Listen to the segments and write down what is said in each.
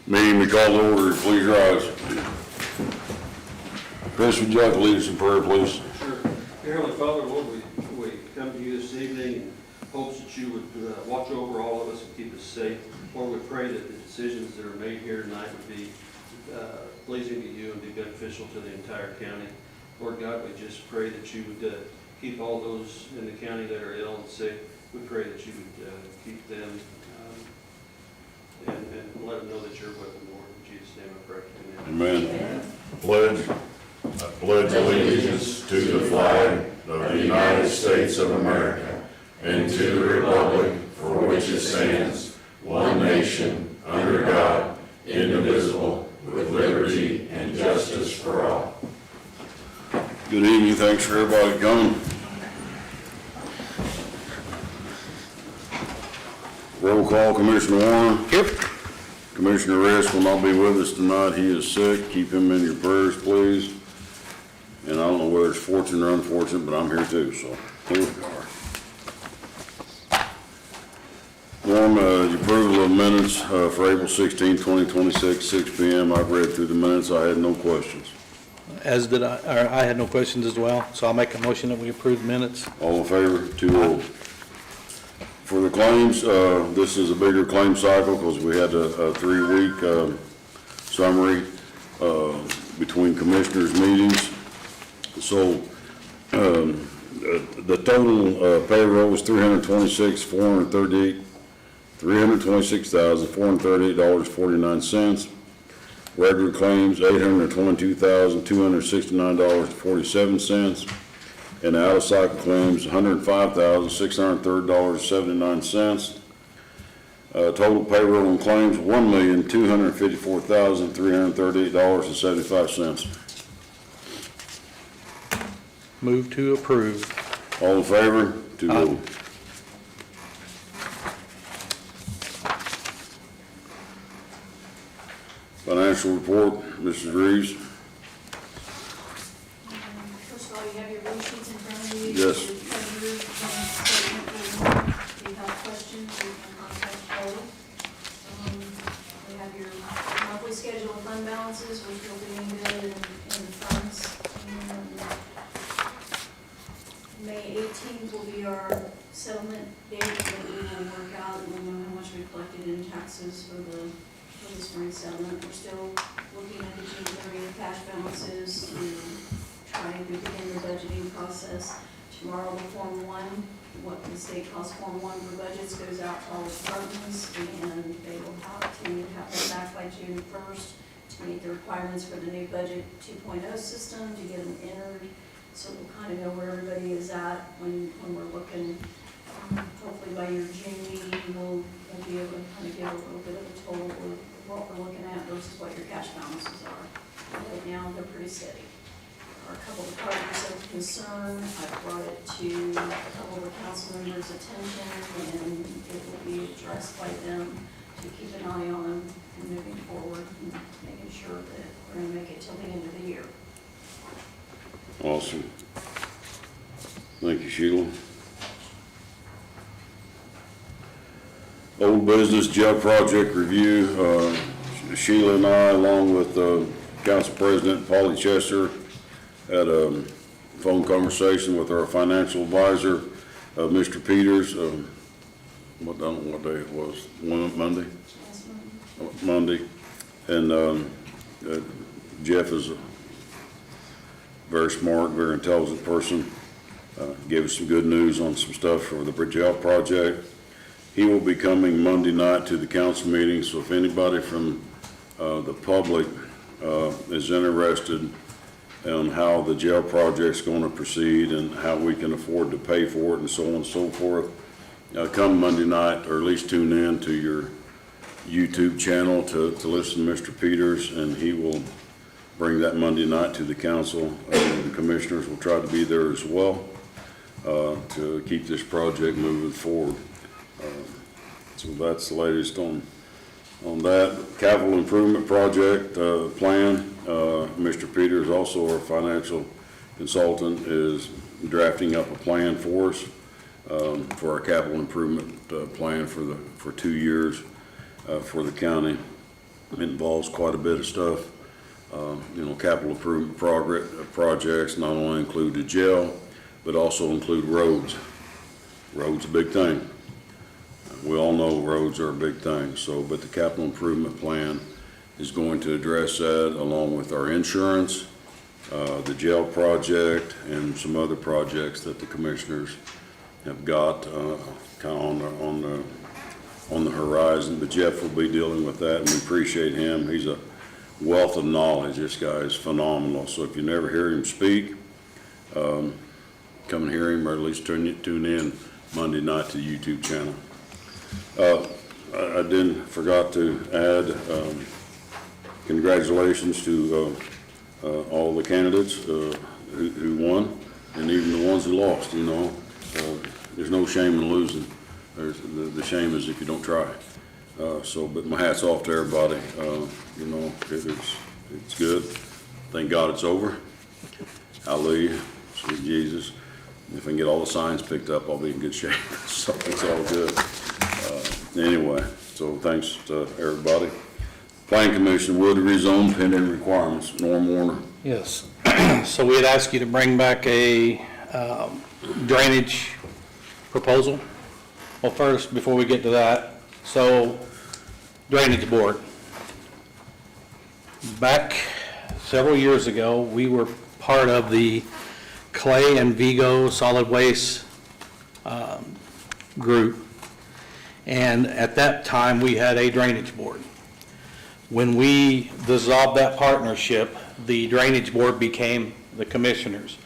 Meeting be called to order, please rise. Chris, would you like to lead us in prayer, please? Sure. Dear Heavenly Father, Lord, we come to you this evening in hopes that you would watch over all of us and keep us safe. Lord, we pray that the decisions that are made here tonight would be pleasing to you and be beneficial to the entire county. Lord God, we just pray that you would keep all those in the county that are ill and sick. We pray that you would keep them and let them know that you're with them, Lord. In Jesus' name I pray. Amen. Amen. Pledge. I pledge allegiance to the flag of the United States of America and to the republic for which it stands, one nation, under God, indivisible, with liberty and justice for all. Good evening. Thanks for everybody coming. Roll call, Commissioner Warren. Here. Commissioner Rist will not be with us tonight. He is sick. Keep him in your prayers, please. And I don't know whether it's fortunate or unfortunate, but I'm here too, so here we are. Norm, the approval of minutes for April 16, 2026, 6 p.m. I've read through the minutes. I had no questions. As did I, or I had no questions as well, so I'll make a motion that we approve the minutes. All in favor? 2-0. For the claims, this is a bigger claim cycle because we had a 3-week summary between commissioners' meetings. So the total payroll was $326,438.49. Regular claims $822,269.47. And out-of-cycle claims, $105,630.79. Total payroll and claims, $1,254,338.75. Move to approve. All in favor? 2-0. Financial report, Mrs. Reeves. First of all, you have your rule sheets in front of you. Yes. If you have questions, you can contact Joe. We have your monthly schedule of fund balances, which will be in the funds. May 18th will be our settlement date that we will work out, and we'll know how much we collected in taxes for the spring settlement. We're still looking at the June 30th cash balances to try and begin the budgeting process. Tomorrow, the Form 1, what the state calls Form 1 for budgets, goes out to all departments, and they will have them back by June 1st to meet the requirements for the new budget 2.0 system, to get them entered. So we'll kind of know where everybody is at when we're looking. Hopefully by your June meeting, we'll be able to kind of give a little bit of a total of what we're looking at versus what your cash balances are. Right now, they're pretty steady. There are a couple of parties of concern. I've brought it to a couple of the council members' attention, and it will be addressed by them to keep an eye on them and moving forward and making sure that we're going to make it till the end of the year. Awesome. Thank you, Sheila. Old business jail project review. Sheila and I, along with Council President Polly Chester, had a phone conversation with our financial advisor, Mr. Peters. I don't know what day it was. Monday? Yes, Monday. And Jeff is a very smart, very intelligent person. Gave us some good news on some stuff for the jail project. He will be coming Monday night to the council meeting, so if anybody from the public is interested in how the jail project's going to proceed and how we can afford to pay for it and so on and so forth, come Monday night, or at least tune in to your YouTube channel to listen to Mr. Peters, and he will bring that Monday night to the council. The commissioners will try to be there as well to keep this project moving forward. So that's the latest on that. Capital improvement project plan. Mr. Peters, also our financial consultant, is drafting up a plan for us for our capital improvement plan for 2 years for the county. It involves quite a bit of stuff. Capital improvement projects not only include the jail, but also include roads. Roads a big thing. We all know roads are a big thing, but the capital improvement plan is going to address that along with our insurance, the jail project, and some other projects that the commissioners have got kind of on the horizon. But Jeff will be dealing with that, and we appreciate him. He's a wealth of knowledge. This guy is phenomenal. So if you never hear him speak, come and hear him, or at least tune in Monday night to the YouTube channel. I forgot to add congratulations to all the candidates who won, and even the ones who lost. There's no shame in losing. The shame is if you don't try. But my hat's off to everybody. It's good. Thank God it's over. Hallelujah. Sweet Jesus. If I can get all the signs picked up, I'll be in good shape. So it's all good. Anyway, so thanks to everybody. Planning Commission would rezone pending requirements. Norm Warner. Yes. So we had asked you to bring back a drainage proposal. Well, first, before we get to that, so Drainage Board. Back several years ago, we were part of the Clay and Vigo Solid Waste group. And at that time, we had a Drainage Board. When we dissolved that partnership, the Drainage Board became the commissioners,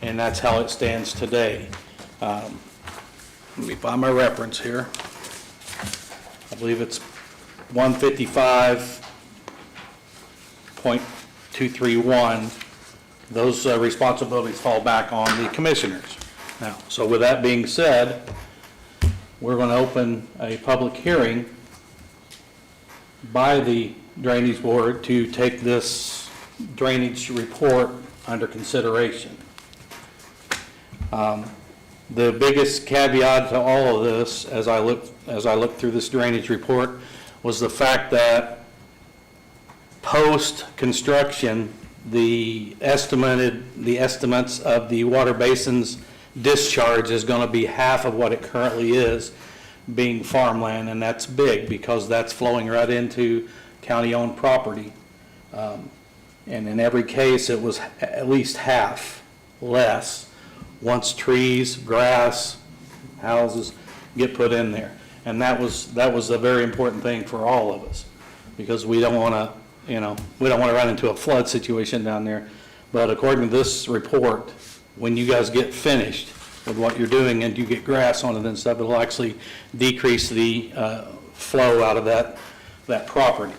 and that's how it stands today. Let me find my reference here. I believe it's 155.231. Those responsibilities fall back on the commissioners. Now, so with that being said, we're going to open a public hearing by the Drainage Board to take this drainage report under consideration. The biggest caveat to all of this, as I looked through this drainage report, was the fact that post-construction, the estimates of the water basin's discharge is going to be half of what it currently is, being farmland, and that's big because that's flowing right into county-owned property. And in every case, it was at least half less once trees, grass, houses get put in there. And that was a very important thing for all of us, because we don't want to, we don't want to run into a flood situation down there. But according to this report, when you guys get finished with what you're doing and you get grass on it and stuff, it'll actually decrease the flow out of that property.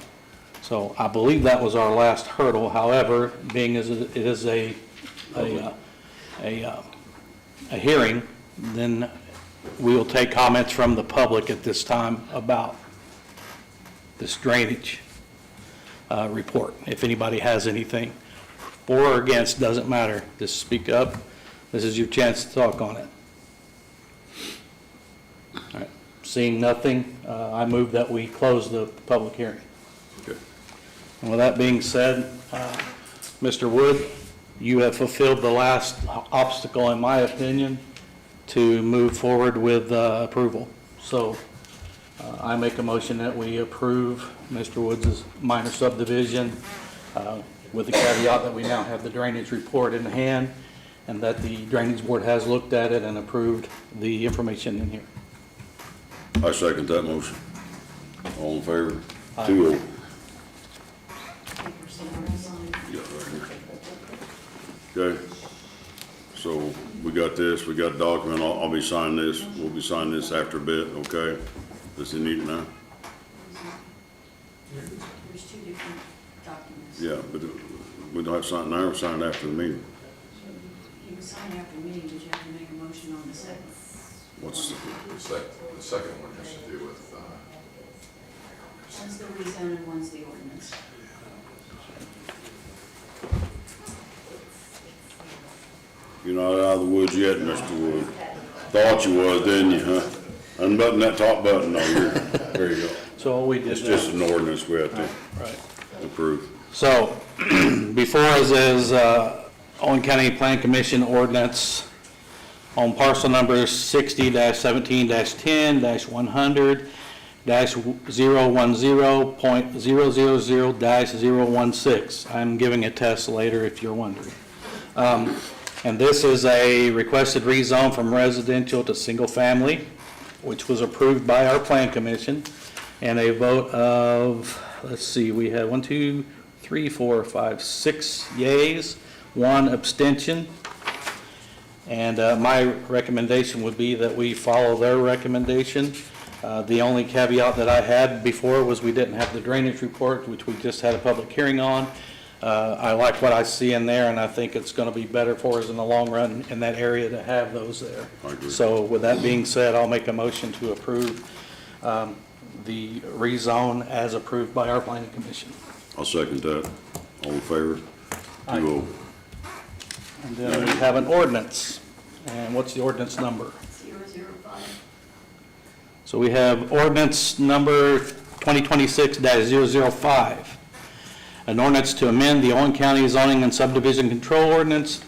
So I believe that was our last hurdle. However, being as it is a hearing, then we will take comments from the public at this time about this drainage report. If anybody has anything for or against, doesn't matter. Just speak up. This is your chance to talk on it. All right. Seeing nothing, I move that we close the public hearing. Okay. And with that being said, Mr. Wood, you have fulfilled the last obstacle, in my opinion, to move forward with approval. So I make a motion that we approve Mr. Woods' minor subdivision with the caveat that we now have the drainage report in hand and that the Drainage Board has looked at it and approved the information in here. I second that motion. All in favor? Aye. 2-0. Papers that are signed. Yeah, right here. Okay, so we got this, we got a document, I'll be signing this, we'll be signing this after a bit, okay? Does he need it now? There's two different documents. Yeah, but we don't have to sign it now, we'll sign it after the meeting. You can sign after the meeting, but you have to make a motion on the second. What's, The second one has to do with, One's the rezone and one's the ordinance. you're not out of the woods yet, Mr. Wood. Thought you was, didn't you, huh? Unbutton that top button, no, there you go. So we did It's just that. an ordinance we have to Right. approve. So, before us is Owen County Plan Commission ordinance on parcel number 60-17-10-100-010.000-016. I'm giving a test later if you're wondering. And this is a requested rezone from residential to single-family, which was approved by our Plan Commission, and a vote of, let's see, we had 1, 2, 3, 4, 5, 6 yays, 1 abstention. And my recommendation would be that we follow their recommendation. The only caveat that I had before was we didn't have the drainage report, which we just had a public hearing on. I like what I see in there, and I think it's going to be better for us in the long run in that area to have those there. I agree. So with that being said, I'll make a motion to approve the rezone as approved by our planning commission. I'll second that. All in favor? Aye. 2-0. And then we have an ordinance. And what's the ordinance number? 005. So we have ordinance number 2026-005. An ordinance to amend the Owen County zoning and subdivision control ordinance.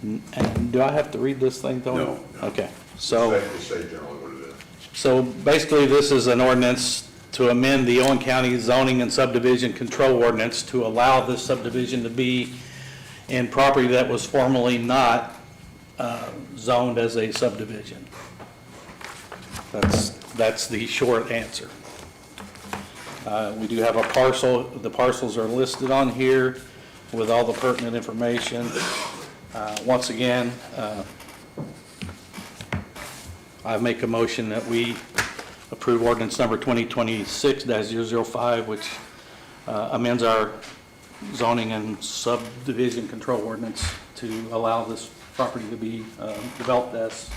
And do I have to read this thing, Tony? No. Okay, so. Just say generally what it is. So basically, this is an ordinance to amend the Owen County zoning and subdivision control ordinance to allow this subdivision to be in property that was formerly not zoned as a subdivision. That's the short answer. We do have a parcel. The parcels are listed on here with all the pertinent information. Once again, I make a motion that we approve ordinance number 2026-005, which amends our zoning and subdivision control ordinance to allow this property to be developed as.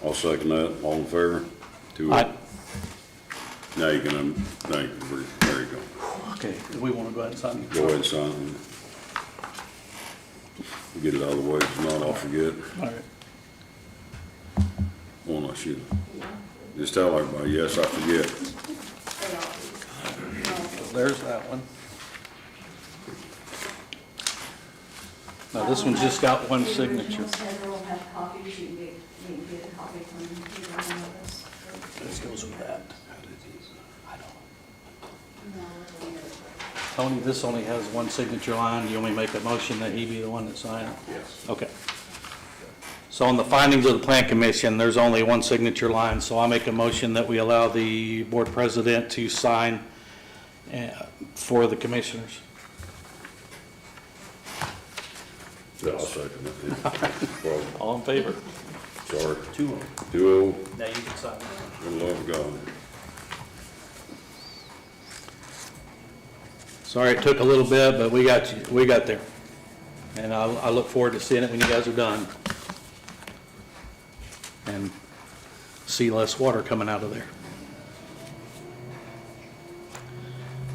I'll second that. All in favor? 2-0. Aye. Now you can, thank you. There you go. Okay, do we want to go ahead and sign it? Go ahead and sign it. Get it out of the way. If not, I'll forget. All right. Well, no, shoot. Just tell everybody, yes, I forget. So there's that one. Now, this one's just got one signature. Several have copies, you can get a copy from either one of us. This goes with that. I don't. No, Tony, this only has one signature line. You only make a motion that he be the one that signs? Yes. Okay. So on the findings of the Plan Commission, there's only one signature line, so I'll make a motion that we allow the board president to sign for the commissioners. Yeah, I'll second it. Well, All in favor? sorry. 2-0. 2-0. Now you can sign. For the love of God. Sorry it took a little bit, but we got you, we got there. And I look forward to seeing it when you guys are done. And see less water coming out of there.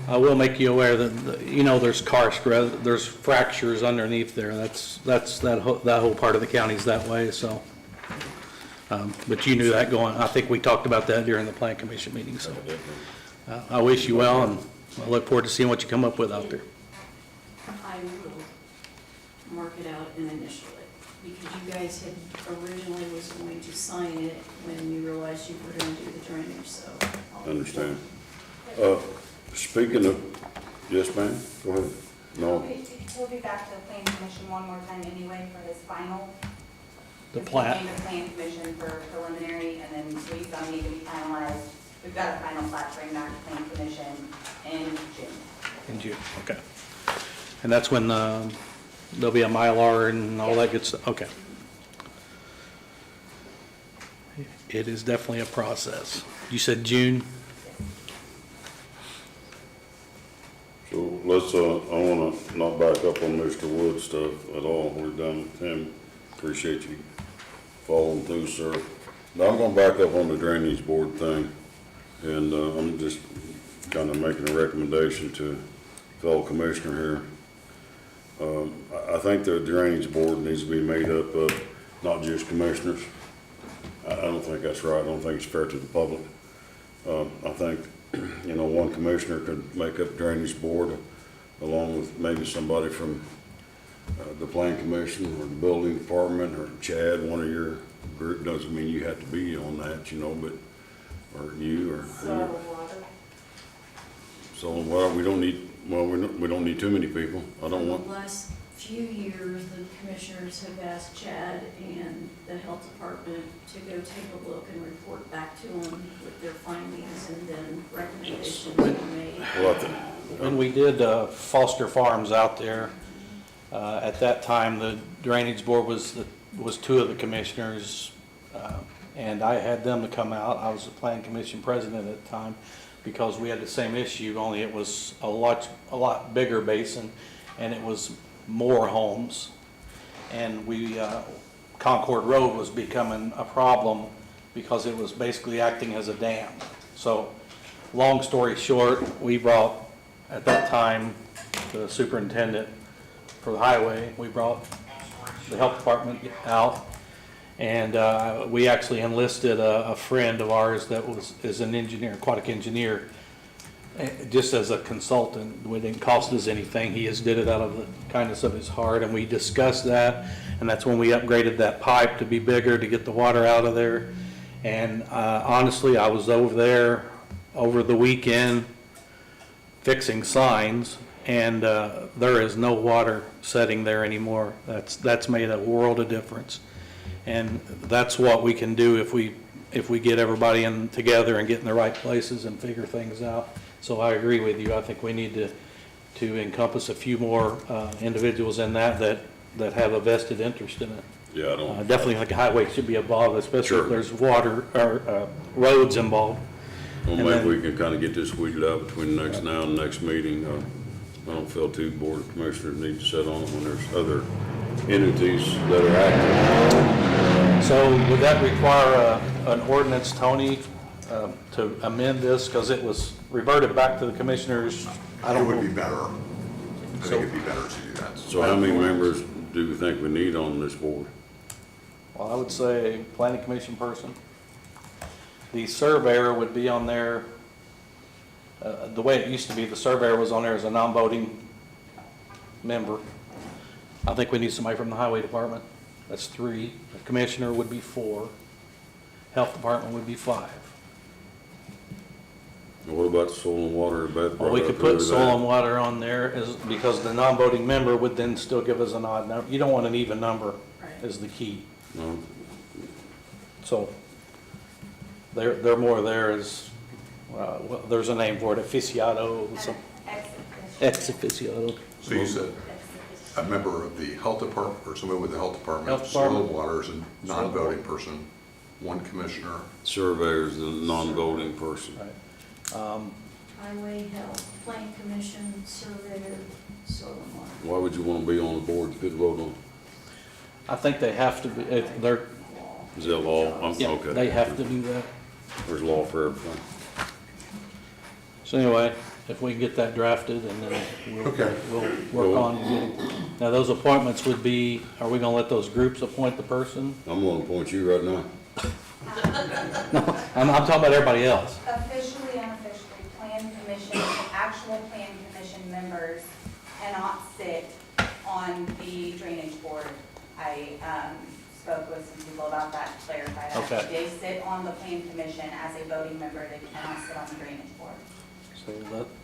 I will make you aware that, you know, there's karst, there's fractures underneath there. That whole part of the county's that way, so. But you knew that going, I think we talked about that during the Plan Commission meeting, so. I wish you well, and I look forward to seeing what you come up with out there. I will mark it out and initial it, because you guys had originally was going to sign it when you realized you were going to do the drainage, so. I'll- Understand. Speaking of, yes, ma'am, go ahead. No, He'll be back to the plan commission one more time anyway for his final. The He plat, came to plan commission for preliminary, and then he's gonna need to be finalized. We've got a final plat to bring back to plan commission in June. in June, okay. And that's when there'll be a Mylar and all that good stuff, okay. It is definitely a process. You said June? so let's, I wanna not back up on Mr. Wood stuff at all. We're done with him. Appreciate you following through, sir. Now I'm gonna back up on the drainage board thing. And, I'm just kinda making a recommendation to fellow commissioner here. I think the drainage board needs to be made up of not just commissioners. I don't think that's right. I don't think it's fair to the public. I think you know, one commissioner could make up drainage board along with maybe somebody from the plan commission or the building department or Chad, one of your group. Doesn't mean you have to be on that, you know, but, or you or. So, well, we don't need, well, we don't need too many people. I don't want, For the last few years, the commissioners have asked Chad and the health department to go take a look and report back to them with their findings and then recommendations be made. well, I think, When we did Foster Farms out there, at that time, the drainage board was two of the commissioners, and I had them to come out. I was the plan commission president at the time, because we had the same issue, only it was a lot bigger basin, and it was more homes. And Concord Road was becoming a problem because it was basically acting as a dam. So, long story short, we brought, at that time, the superintendent for the highway, we brought the health department out, and we actually enlisted a friend of ours that is an engineer, aquatic engineer, just as a consultant. It didn't cost us anything. He just did it out of the kindness of his heart, and we discussed that, and that's when we upgraded that pipe to be bigger to get the water out of there. And honestly, I was over there over the weekend fixing signs, and there is no water setting there anymore. That's made a world of difference. And that's what we can do if we get everybody in together and get in the right places and figure things out. So I agree with you. I think we need to encompass a few more individuals in that have a vested interest in it. yeah, I don't. Definitely like a highway should be involved, especially Sure. if there's water or roads involved. Well, And maybe then- we can kind of get this weeded out between next now and the next meeting. I don't feel two board of commissioners need to sit on it when there's other entities that are active. So would that require an ordinance, Tony, to amend this, because it was reverted back to the commissioners? I It don't would be know. better. I So- think it'd be better to do that. So how many members do you think we need on this board? Well, I would say planning commission person. The surveyor would be on there, the way it used to be, the surveyor was on there as a non-voting member. I think we need somebody from the highway department. That's 3. The commissioner would be 4. Health department would be 5. And what about soil and water? Well, we could put soil and water on there because the non-voting member would then still give us an odd number. You don't want an even number is the key. No? So they're more there as, well, there's a name for it, aficionado, some, ex aficionado. So you said a member of the health department, or somebody with the health department, Health soil and department. water is a non-voting person, one commissioner. Surveyor's the non-voting person. Right. Highway, health, plan commission, surveyor, soil and water. Why would you want to be on the board you couldn't vote on? I think they have to be, they're, Is that law? yeah, Okay. they have to do that. There's law for everything. So anyway, if we can get that drafted and then Okay. we'll work on getting. Now, those appointments would be, are we gonna let those groups appoint the person? I'm going to appoint you right now. I'm talking about everybody else. Officially, unofficially, plan commission, actual plan commission members cannot sit on the drainage board. I spoke with some people about that, to clarify that. Okay. They sit on the plan commission as a voting member, they cannot sit on the drainage board. So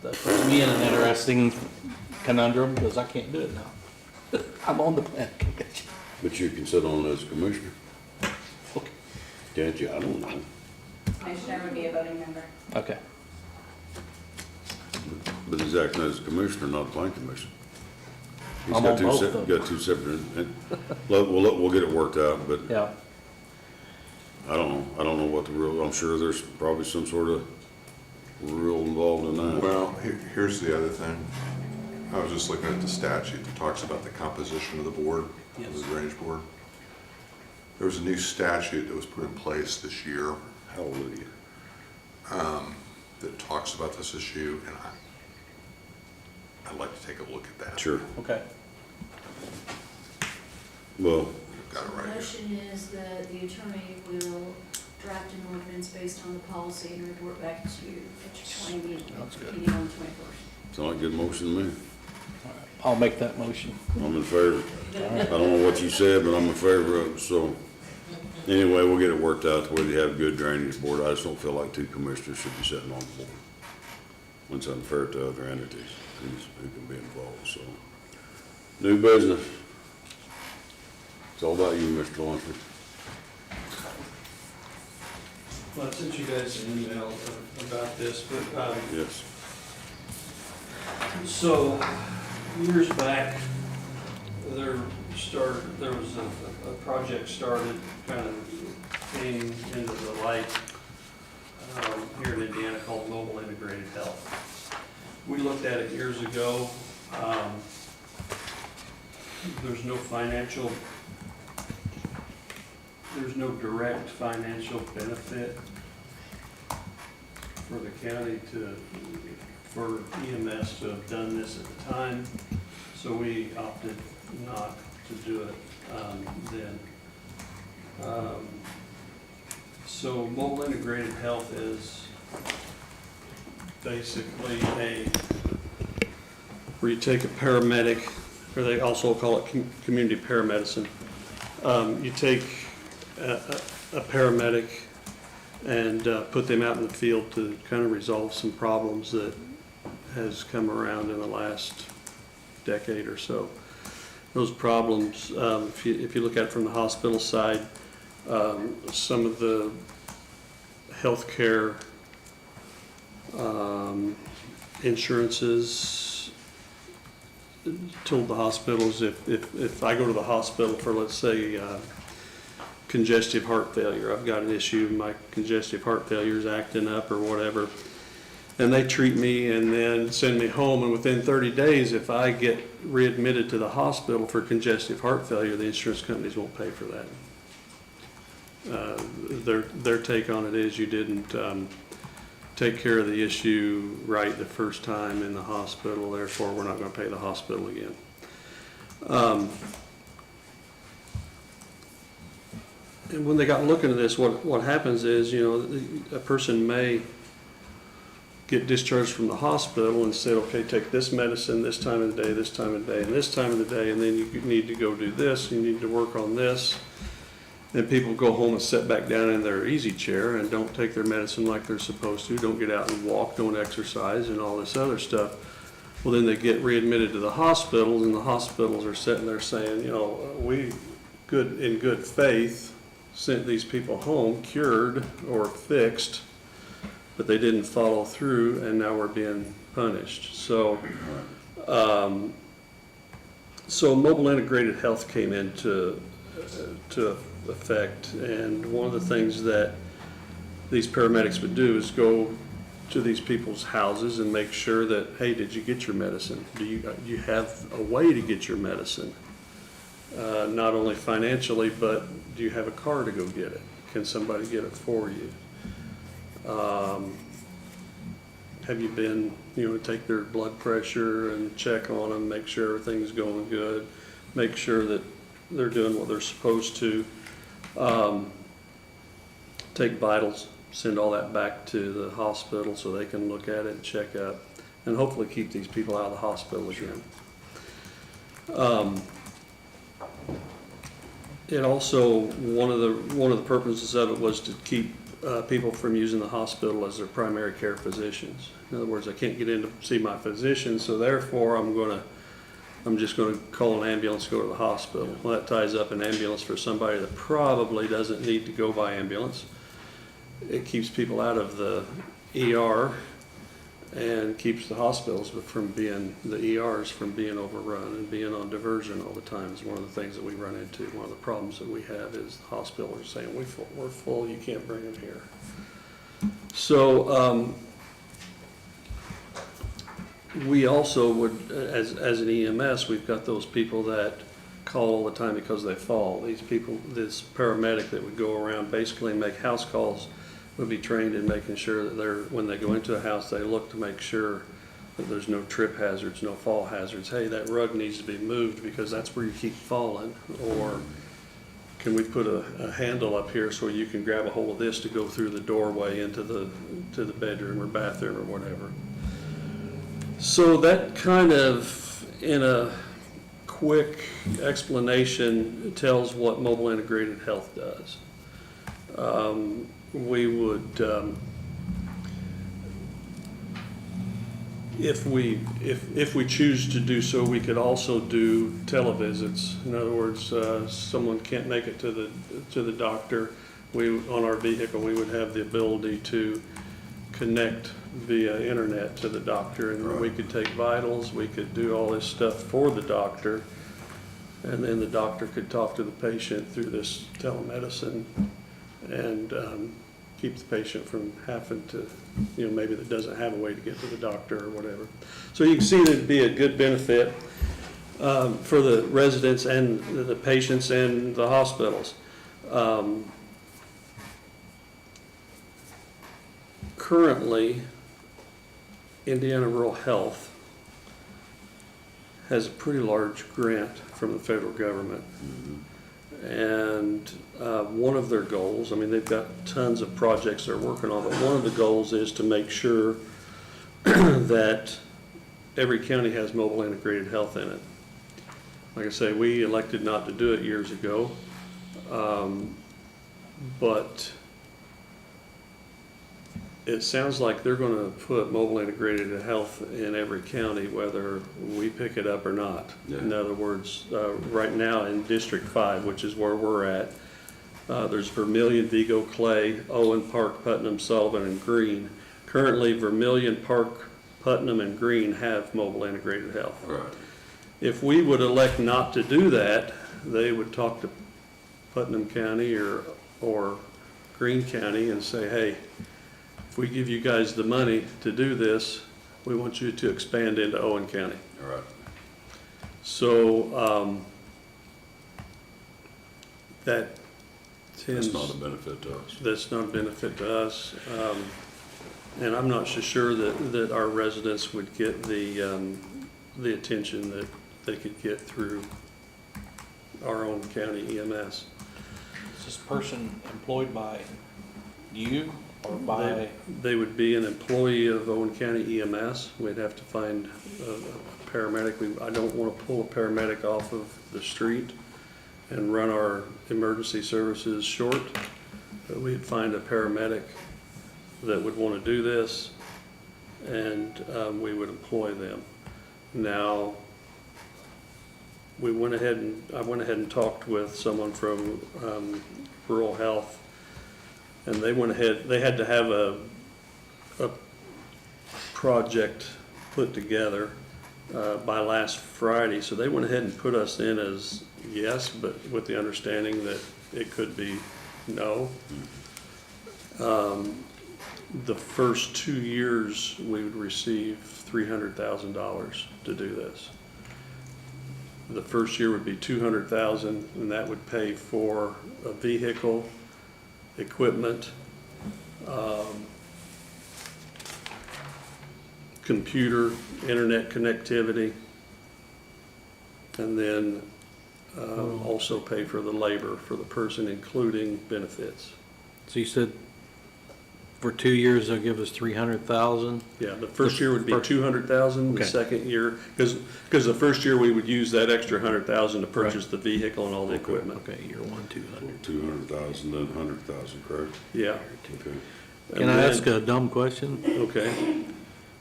that puts me in an interesting conundrum because I can't do it now. I'm on the plan commission. But you can sit on it as a commissioner. Okay. Can't you? I don't know. Commissioner would be a voting member. Okay. But he's acting as a commissioner, not a plan commission. He's I'm got on two both, sep- though. got two separate, we'll get it worked out, but Yeah. I don't know what the real, I'm sure there's probably some sort of rule involved in that. Well, here's the other thing. I was just looking at the statute that talks about the composition of the board, of the drainage board. There was a new statute that was put in place this year Hallelujah. that talks about this issue, and I'd like to take a look at that. Sure. Okay. Well, Got it The right here. motion is that the attorney will draft an ordinance based on the policy and report back to you at your 20 meeting, Sounds good. meeting on the 21st. Sound like a good motion to me. I'll make that motion. I'm in favor. I don't know what you said, but I'm in favor of it, so. Anyway, we'll get it worked out to where you have a good drainage board. I just don't feel like two commissioners should be sitting on the board. It's unfair to other entities who can be involved, so. New business. It's all about you, Mr. Lunsford. Well, I sent you guys an email about this, but, Yes. so, years back, there was a project started, kind of came into the light, here in Indiana called Mobile Integrated Health. We looked at it years ago. There's no direct financial benefit for the county for EMS to have done this at the time, so we opted not to do it then. So Mobile Integrated Health is basically where you take a paramedic, or they also call it community paramedicine. You take a paramedic and put them out in the field to kind of resolve some problems that has come around in the last decade or so. Those problems, if you look at it from the hospital side, some of the healthcare insurances told the hospitals if I go to the hospital for, let's say, congestive heart failure, I've got an issue, my congestive heart failure is acting up or whatever, and they treat me and then send me home, and within 30 days, if I get readmitted to the hospital for congestive heart failure, the insurance companies won't pay for that. Their take on it is you didn't take care of the issue right the first time in the hospital, therefore we're not going to pay the hospital again. And when they got looking at this, what happens is, a person may get discharged from the hospital and say, okay, take this medicine this time of the day, this time of the day, and this time of the day, and then you need to go do this, you need to work on this. Then people go home and sit back down in their easy chair and don't take their medicine like they're supposed to, don't get out and walk, don't exercise, and all this other stuff. Well, then they get readmitted to the hospitals, and the hospitals are sitting there saying, we, in good faith, sent these people home cured or fixed, but they didn't follow through, and now we're being punished. So, Mobile Integrated Health came into effect, and one of the things that these paramedics would do is go to these people's houses and make sure that, hey, did you get your medicine? Do you have a way to get your medicine? Not only financially, but do you have a car to go get it? Can somebody get it for you? Have you been, take their blood pressure and check on them, make sure everything's going good, make sure that they're doing what they're supposed to. Take vitals, send all that back to the hospital so they can look at it and check up, and hopefully keep these people out of the hospital again. It also, one of the purposes of it was to keep people from using the hospital as their primary care physicians. In other words, I can't get in to see my physician, so therefore I'm just going to call an ambulance, go to the hospital. Well, that ties up an ambulance for somebody that probably doesn't need to go by ambulance. It keeps people out of the ER and keeps the hospitals from being, the ERs from being overrun and being on diversion all the time is one of the things that we run into. One of the problems that we have is the hospitals are saying, we're full, you can't bring them here. So, we also would, as an EMS, we've got those people that call all the time because they fall. These people, this paramedic that would go around basically make house calls, would be trained in making sure that when they go into a house, they look to make sure that there's no trip hazards, no fall hazards. Hey, that rug needs to be moved because that's where you keep falling. Or can we put a handle up here so you can grab a hold of this to go through the doorway into the bedroom or bathroom or whatever. So that kind of, in a quick explanation, tells what mobile integrated health does. We would, if we choose to do so, we could also do televisits. In other words, someone can't make it to the doctor. On our vehicle, we would have the ability to connect via internet to the doctor, and we could take vitals, we could do all this stuff for the doctor, and then the doctor could talk to the patient through this telemedicine and keep the patient from having to, maybe that doesn't have a way to get to the doctor or whatever. So you can see that it'd be a good benefit for the residents and the patients and the hospitals. Currently, Indiana Rural Health has a pretty large grant from the federal government. And one of their goals, I mean, they've got tons of projects they're working on, but one of the goals is to make sure that every county has mobile integrated health in it. Like I say, we elected not to do it years ago, but it sounds like they're going to put mobile integrated health in every county, whether we pick it up or not. Yeah. In other words, right now in District 5, which is where we're at, there's Vermillion, Vigo, Clay, Owen, Park, Putnam, Sullivan, and Greene. Currently, Vermillion, Park, Putnam, and Greene have mobile integrated health. Right. If we would elect not to do that, they would talk to Putnam County or Greene County and say, hey, if we give you guys the money to do this, we want you to expand into Owen County. All right. So that tends... That's not a benefit to us. That's not a benefit to us. And I'm not so sure that our residents would get the attention that they could get through our own county EMS. Is this person employed by you or by? They would be an employee of Owen County EMS. We'd have to find a paramedic. I don't want to pull a paramedic off of the street and run our emergency services short, but we'd find a paramedic that would want to do this, and we would employ them. Now, I went ahead and talked with someone from Rural Health, and they had to have a project put together by last Friday, so they went ahead and put us in as yes, but with the understanding that it could be no. The first 2 years, we would receive $300,000 to do this. The first year would be $200,000, and that would pay for a vehicle, equipment, computer, internet connectivity, and then also pay for the labor for the person, including benefits. So you said for 2 years they'll give us 300,000? Yeah, the first year would be First- 200,000, the Okay. second year, because the first year we would use that extra 100,000 to purchase the vehicle and all the equipment. Okay, year one, 200. 200,000, then 100,000, correct? Yeah. Okay. Can I ask a dumb question? Okay.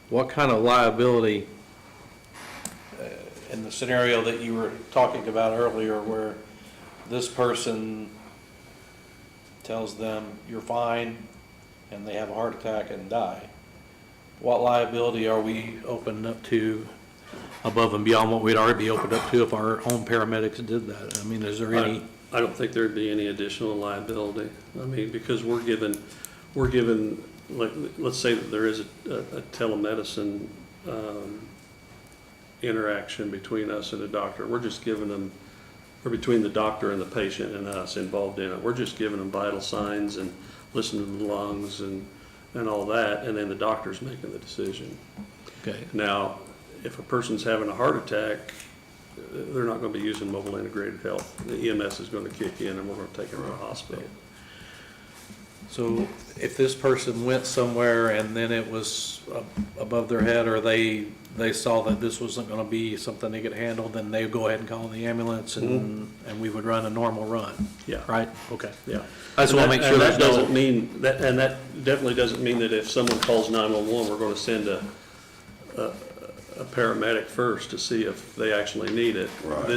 What kind of liability, in the scenario that you were talking about earlier, where this person tells them you're fine and they have a heart attack and die, what liability are we opening up to above and beyond what we'd already be opened up to if our own paramedics did that? I mean, is there any? I don't think there'd be any additional liability. I mean, because we're given, like, let's say that there is a telemedicine interaction between us and a doctor. We're just giving them, or between the doctor and the patient and us involved in it. We're just giving them vital signs and listening to the lungs and all that, and then the doctor's making the decision. Okay. Now, if a person's having a heart attack, they're not gonna be using mobile integrated health. The EMS is gonna kick in and we're gonna take them to the hospital. So if this person went somewhere and then it was above their head, or they saw that this wasn't gonna be something they could handle, then they would go ahead and call the ambulance and we would run a normal run, Yeah, right? Okay. yeah. I just wanna make sure And there's that doesn't no, mean, and that definitely doesn't mean that if someone calls 911, we're gonna send a paramedic first to see if they actually need it. Right.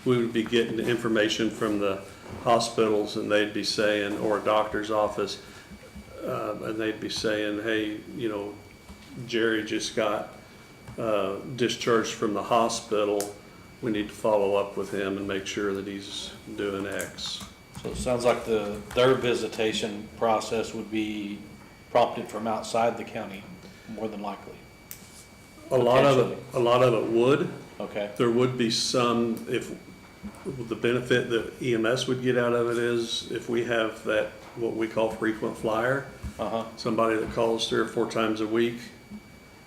We would be getting the information from the hospitals, and they'd be saying, or a doctor's office, and they'd be saying, hey, you know, Jerry just got discharged from the hospital. We need to follow up with him and make sure that he's doing X. so it sounds like their visitation process would be prompted from outside the county, more than likely. A lot of it would. Okay, There would be some, if, the benefit that EMS would get out of it is if we have that, what we call frequent flyer, somebody that calls 3 or 4 times a week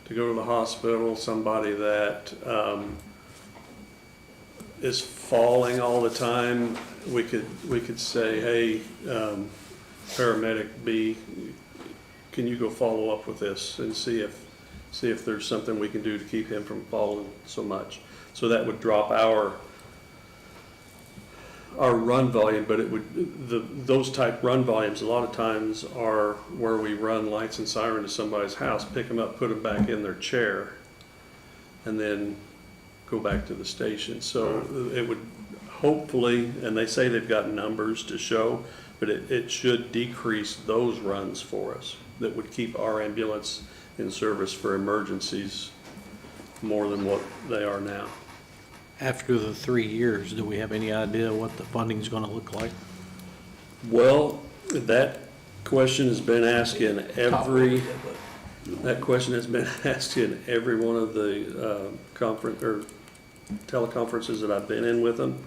to go to the hospital, somebody that is falling all the time, we could say, hey, paramedic B, can you go follow up with this and see if there's something we can do to keep him from falling so much. So that would drop our run volume, but it would, those type run volumes a lot of times are where we run lights and siren to somebody's house, pick them up, put them back in their chair, and then go back to the station. So it would hopefully, and they say they've got numbers to show, but it should decrease those runs for us. That would keep our ambulance in service for emergencies more than what they are now. after the 3 years, do we have any idea what the funding's gonna look like? Well, that question has been asked in every, that question has been asked in every one of the conference, or teleconferences that I've been in with them.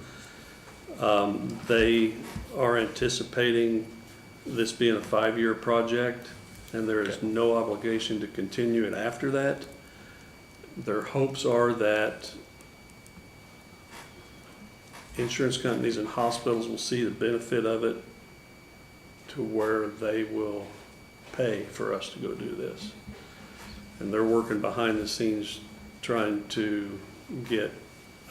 They are anticipating this being a 5-year project, and there is no obligation to continue it after that. Their hopes are that insurance companies and hospitals will see the benefit of it to where they will pay for us to go do this. And they're working behind the scenes trying to get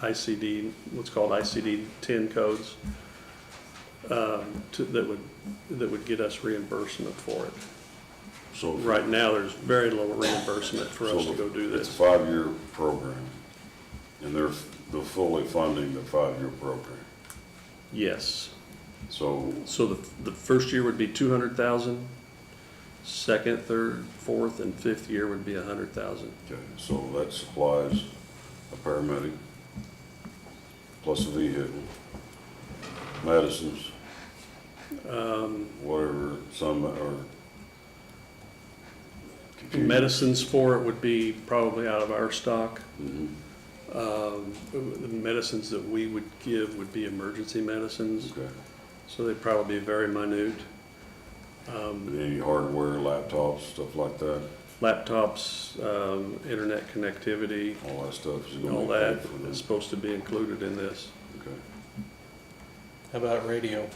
ICD, what's called ICD-10 codes, that would get us reimbursement for it. So Right now, there's very little reimbursement for us to go do It's a this. 5-year program, and they're fully funding the 5-year program. Yes. So, So the first year would be 200,000, second, third, fourth, and fifth year would be 100,000. okay, so that supplies a paramedic, plus a vehicle, medicines, whatever, some, or computers. Medicines for it would be probably out of our stock. Mhm. The medicines that we would give would be emergency medicines, Okay. so they'd probably be very minute. Any hardware, laptops, stuff like that, Laptops, internet connectivity, all that stuff is going all to be that paid for is this. supposed to be included in this. Okay. How about radio?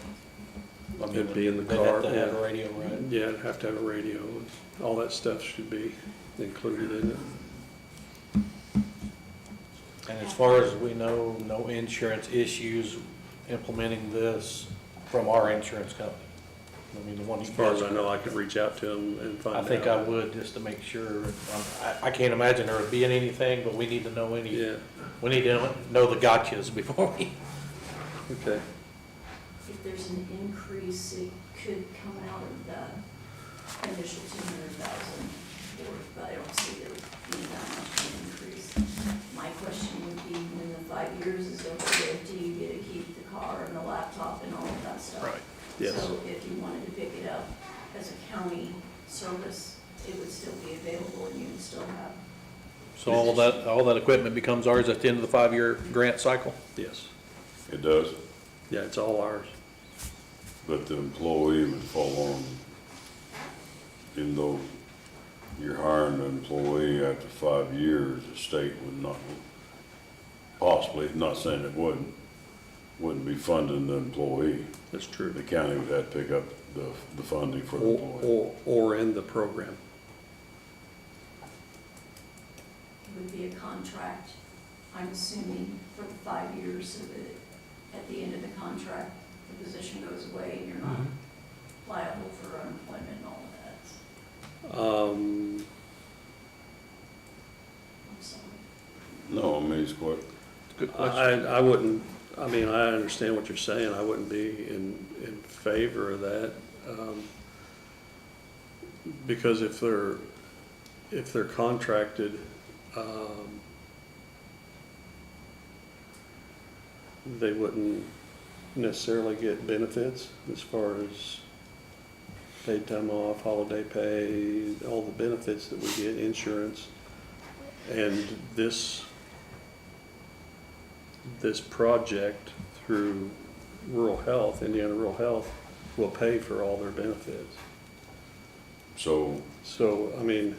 I mean, It'd be in the they'd car, have to have yeah. a radio, right? Yeah, it'd have to have a radio. All that stuff should be included in it. And as far as we know, no insurance issues implementing this from our insurance company. I mean, the one. As far as I know, I could reach out to them and find I out. think I would, just to make sure. I can't imagine there would be anything, but we need to know Yeah, we need to know the gotchas before we. okay. If there's an increase, it could come out of that initial 200,000, but I don't see there being that much of an increase. My question would be, when the 5 years is over, do you get to keep the car and the laptop and all of that stuff? Right. Yes. So if you wanted to pick it up as a county service, it would still be available and you would still have. So all that equipment becomes ours at the end of the 5-year grant cycle? Yes. It does, Yeah, it's all ours. but the employee would fall on, even though you're hiring an employee after 5 years, the state would not possibly, not saying it wouldn't be funding the employee. That's true. The county would have to pick up the funding for the employee. Or in the program. It would be a contract, I'm assuming, for the 5 years, so that at the end of the contract, the position goes away and you're not liable for unemployment and all of that. I'm sorry. No, I mean, it's quite, Good question. I wouldn't, I mean, I understand what you're saying, I wouldn't be in favor of that. Because if they're contracted, they wouldn't necessarily get benefits as far as paid time off, holiday pay, all the benefits that we get, insurance. And this project through rural health, Indiana Rural Health, will pay for all their benefits. so, So, I mean,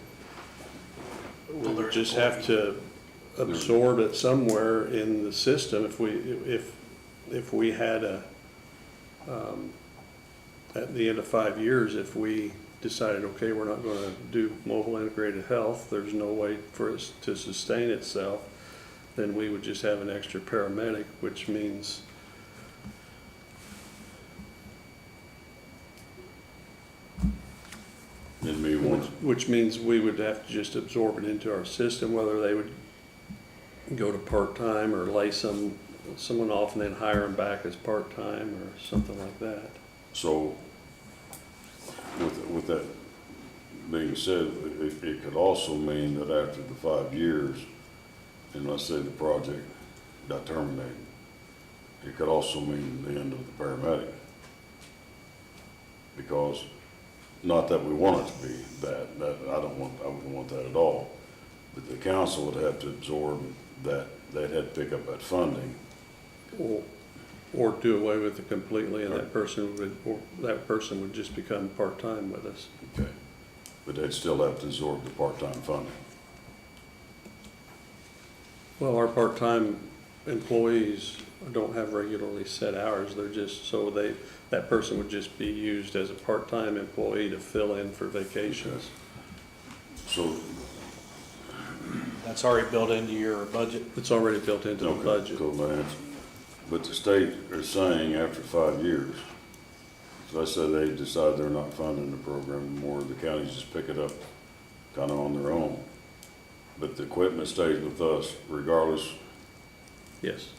we would just have to absorb it somewhere in the system if we had at the end of 5 years, if we decided, okay, we're not gonna do mobile integrated health, there's no way for it to sustain itself, then we would just have an extra paramedic, which means it'd be one, which means we would have to just absorb it into our system, whether they would go to part-time or lay someone off and then hire them back as part-time or something like that. so with that being said, it could also mean that after the 5 years, and let's say the project got terminated, it could also mean the end of the paramedic. Because, not that we want it to be that I wouldn't want that at all. But the council would have to absorb that, they'd have to pick up that funding. Or do away with it completely and that person would just become part-time with us. Okay. But they'd still have to absorb the part-time funding. Well, our part-time employees don't have regularly set hours, they're just, that person would just be used as a part-time employee to fill in for vacations. So, That's already built into your budget. It's already built into the okay, budget. cool, man. But the state is saying after 5 years, so let's say they decide they're not funding the program anymore, the counties just pick it up kind of on their own. But the equipment stays with us regardless. Yes.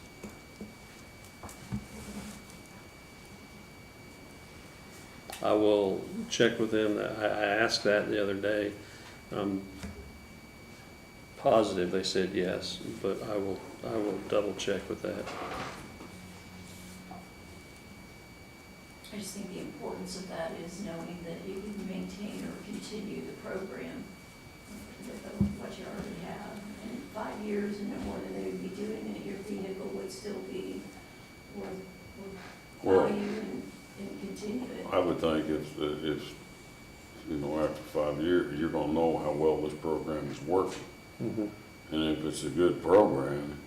I will check with them. I asked that the other day. Positive they said yes, but I will double check with that. I just think the importance of that is knowing that you can maintain or continue the program with what you already have. And in 5 years and no more than they would be doing it, your vehicle would still be worth Well, value and continue it. I would think if, you know, after 5 years, you're gonna know how well this program is working. Mhm. And if it's a good program,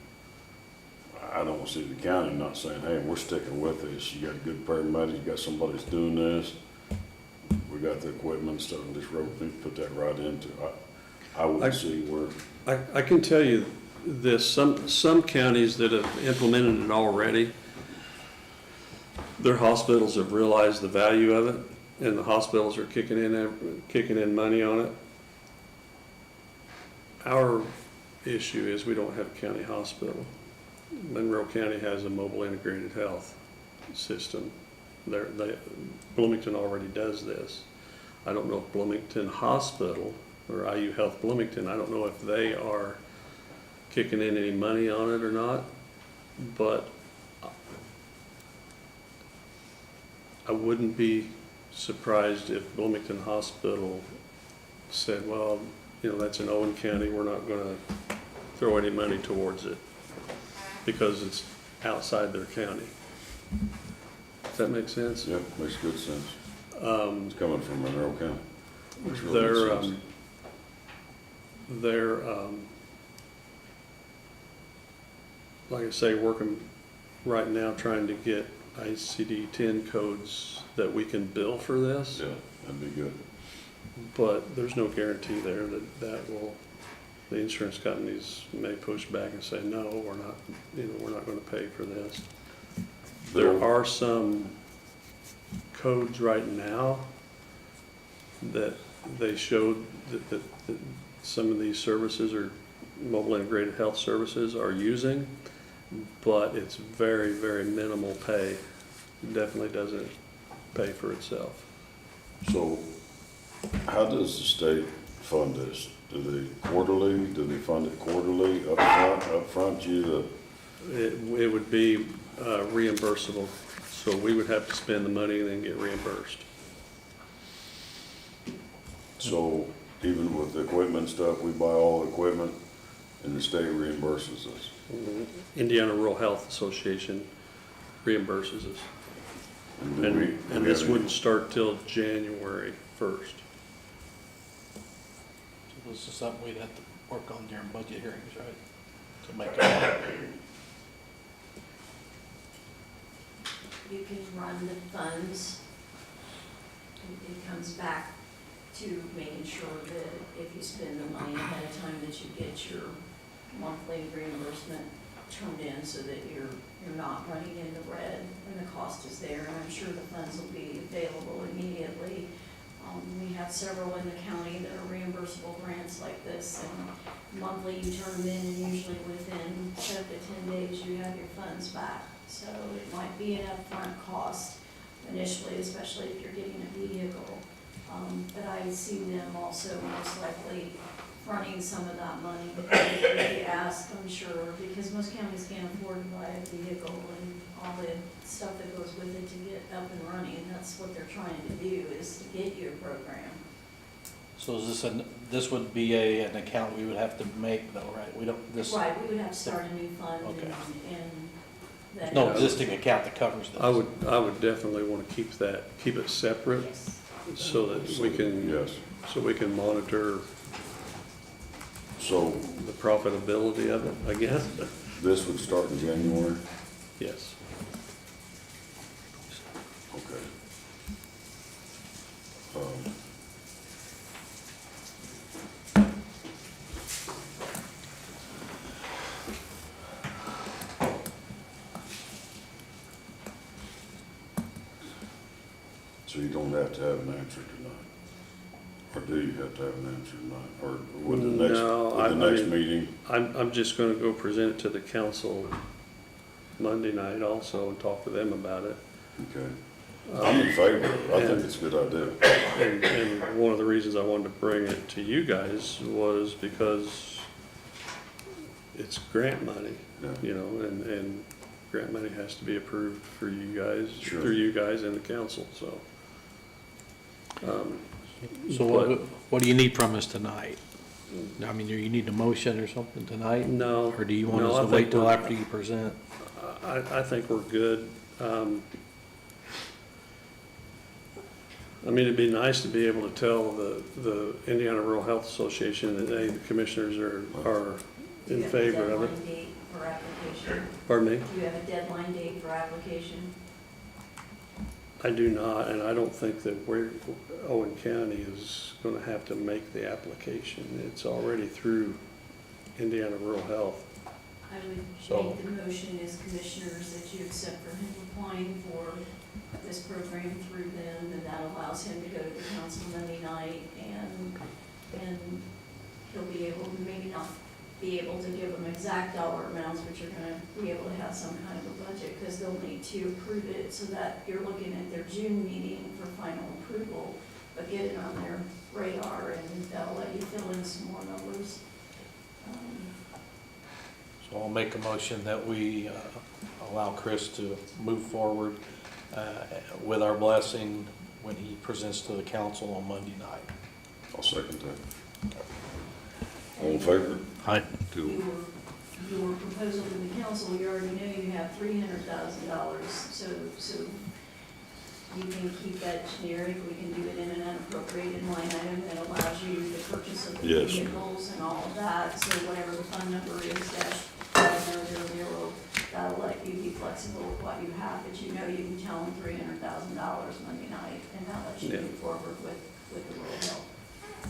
I don't see the county not saying, hey, we're sticking with this. You got a good paramedic, you got somebody that's doing this. We got the equipment, stuff on this road, we put that right into. I wouldn't see where, I can tell you this, some counties that have implemented it already, their hospitals have realized the value of it, and the hospitals are kicking in money on it. Our issue is we don't have a county hospital. Monroe County has a mobile integrated health system. Bloomington already does this. I don't know if Bloomington Hospital or IU Health Bloomington, I don't know if they are kicking in any money on it or not, but I wouldn't be surprised if Bloomington Hospital said, well, you know, that's in Owen County, we're not gonna throw any money towards it because it's outside their county. Does that make sense? yeah, makes good sense. It's coming from Monroe County. Which really Their, makes sense. like I say, working right now trying to get ICD-10 codes that we can bill for this, Yeah, that'd be good. but there's no guarantee there that the insurance companies may push back and say, no, we're not, we're not gonna pay for this. There are some codes right now that they showed that some of these services or mobile integrated health services are using, but it's very, very minimal pay. Definitely doesn't pay for itself. So how does the state fund this? Do they quarterly, do they fund it quarterly, upfront you It would be reimbursable, so we would have to spend the money and then get reimbursed. so even with the equipment stuff, we buy all the equipment and the state reimburses us? Indiana Rural Health Association reimburses us. do we- And do we this have any- wouldn't start till January 1st. So this is something we'd have to work on during budget hearings, right? To make it. You can run the funds. It comes back to making sure that if you spend the money ahead of time, that you get your monthly reimbursement turned in so that you're not running in the red and the cost is there. And I'm sure the funds will be available immediately. We have several in the county that are reimbursable grants like this, and monthly you turn them in, and usually within 7 to 10 days you have your funds back. So it might be an upfront cost initially, especially if you're getting a vehicle. But I see them also most likely fronting some of that money if they ask, I'm sure, because most counties can't afford to buy a vehicle and all the stuff that goes with it to get up and running. That's what they're trying to do, is to get you a program. So is this would be an account we would have to make though, right? We don't, this, Right, we would have to start a new fund Okay. and there's that. no existing account that covers this. I would definitely want to keep it separate Yes. so that we can, Yes. so we can monitor So the profitability of it, I guess. this would start in January? Yes. Okay. So you don't have to have an answer tonight? Or do you have to have an answer tonight? Or with the next, No, with the I next mean- meeting? I'm just gonna go present it to the council Monday night also and talk to them about it. Okay. I'm in favor. I think it's a good idea. And one of the reasons I wanted to bring it to you guys was because it's grant money, Yeah. and grant money has to be approved for you guys, Sure. through you guys and the council, so. So what do you need from us tonight? I mean, do you need a motion or something tonight? No. Or do you want no, us I to wait think till we're- after you present? I think we're good. I mean, it'd be nice to be able to tell the Indiana Rural Health Association that, hey, the commissioners are Do in you have a favor of it. deadline date for application? Pardon me? Do you have a deadline date for application? I do not, and I don't think that Owen County is gonna have to make the application. It's already through Indiana Rural Health. I would So- make the motion as commissioners that you accept for him applying for this program through them, and that allows him to go to the council Monday night, and he'll be able, maybe not be able to give them exact dollar amounts, but you're gonna be able to have some kind of a budget, because they'll need to approve it, so that you're looking at their June meeting for final approval, but get it on their radar, and that'll let you fill in some more numbers. So I'll make a motion that we allow Chris to move forward with our blessing when he presents to the council on Monday night. I'll second that. All in favor? Aye. Your proposal to the council, you already know you have $300,000, so you can keep that generic, we can do it in an unappropriated line item that allows you the purchase of the Yes. vehicles and all of that, so whatever the fund number is, -5000 that'll let you be flexible with what you have, but you know you can tell them $300,000 Monday night, and that lets you Yeah. move forward with the rural help.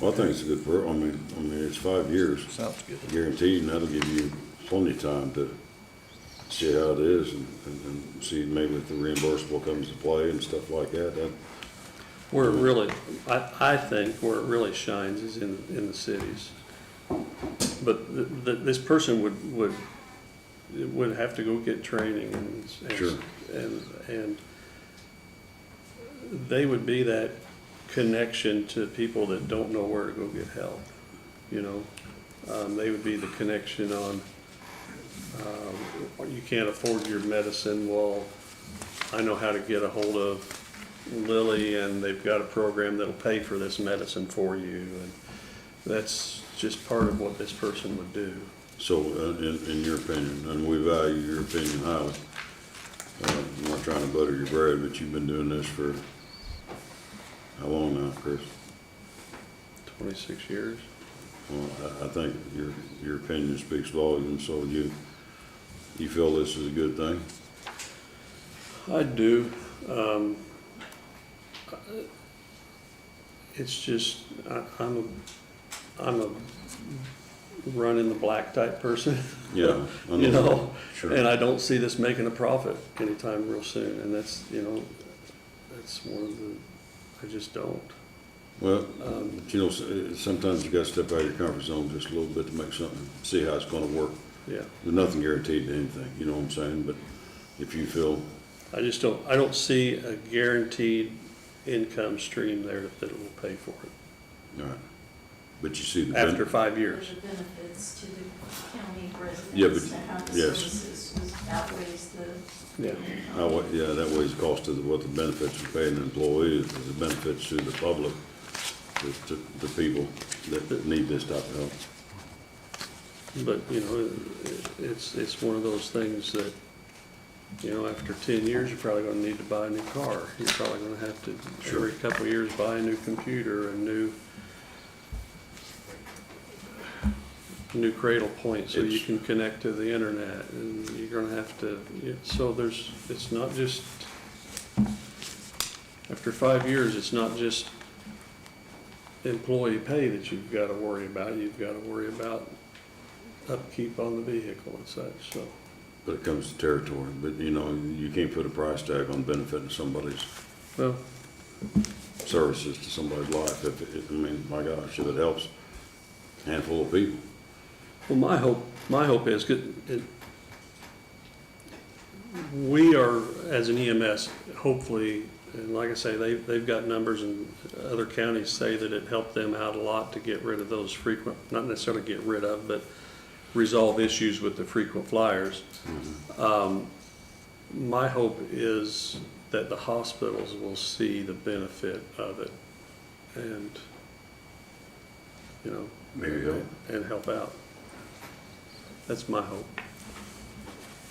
Well, I think it's a good program. I mean, it's 5 years Sounds good. guaranteed, and that'll give you plenty of time to see how it is and see maybe if the reimbursable comes to play and stuff like that. Where it really, I think where it really shines is in the cities. But this person would have to go get training and. Sure. And they would be that connection to people that don't know where to go get help, you know? They would be the connection on, you can't afford your medicine, well, I know how to get a hold of Lilly, and they've got a program that'll pay for this medicine for you, and that's just part of what this person would do. So, in your opinion, and we value your opinion highly, I'm not trying to butter your bread, but you've been doing this for how long now, Chris? 26 years. Well, I think your opinion speaks volumes, so you feel this is a good thing? I do. It's just, I'm a run in the black type person. Yeah. I You know, Sure. and I don't see this making a profit anytime real soon, and that's, you know, that's one of the, I just don't. Well, but you know, sometimes you gotta step out of your comfort zone just a little bit to make something, see how it's gonna work. Yeah, There's nothing guaranteed to anything, you know what I'm saying? But if you feel, I just don't, I don't see a guaranteed income stream there that will pay for it all right, but you see the after benefit. 5 There's years. the benefits to the county Yeah, residents but- that have the yes. services outweighs the. Yeah, Yeah, that weighs the cost of what the benefits we pay an employee, is the benefits to the public, to the people that need this type of help. but, you know, it's one of those things that, you know, after 10 years, you're probably gonna need to buy a new car. You're probably gonna have to, Sure. every couple of years, buy a new computer, a new cradle point so you It's- can connect to the internet, and you're gonna have to, so there's, it's not just, after 5 years, it's not just employee pay that you've gotta worry about, you've gotta worry about upkeep on the vehicle and such, so. But it comes to territory, but you know, you can't put a price tag on benefiting somebody's Well, services to somebody's life. I mean, my gosh, if it helps a handful of people. well, my hope is, we are, as an EMS, hopefully, and like I say, they've got numbers, and other counties say that it helped them out a lot to get rid of those frequent, not necessarily get rid of, but resolve issues with the frequent flyers. My hope is that the hospitals will see the benefit of it and, you know, Maybe help. and help out. That's my hope.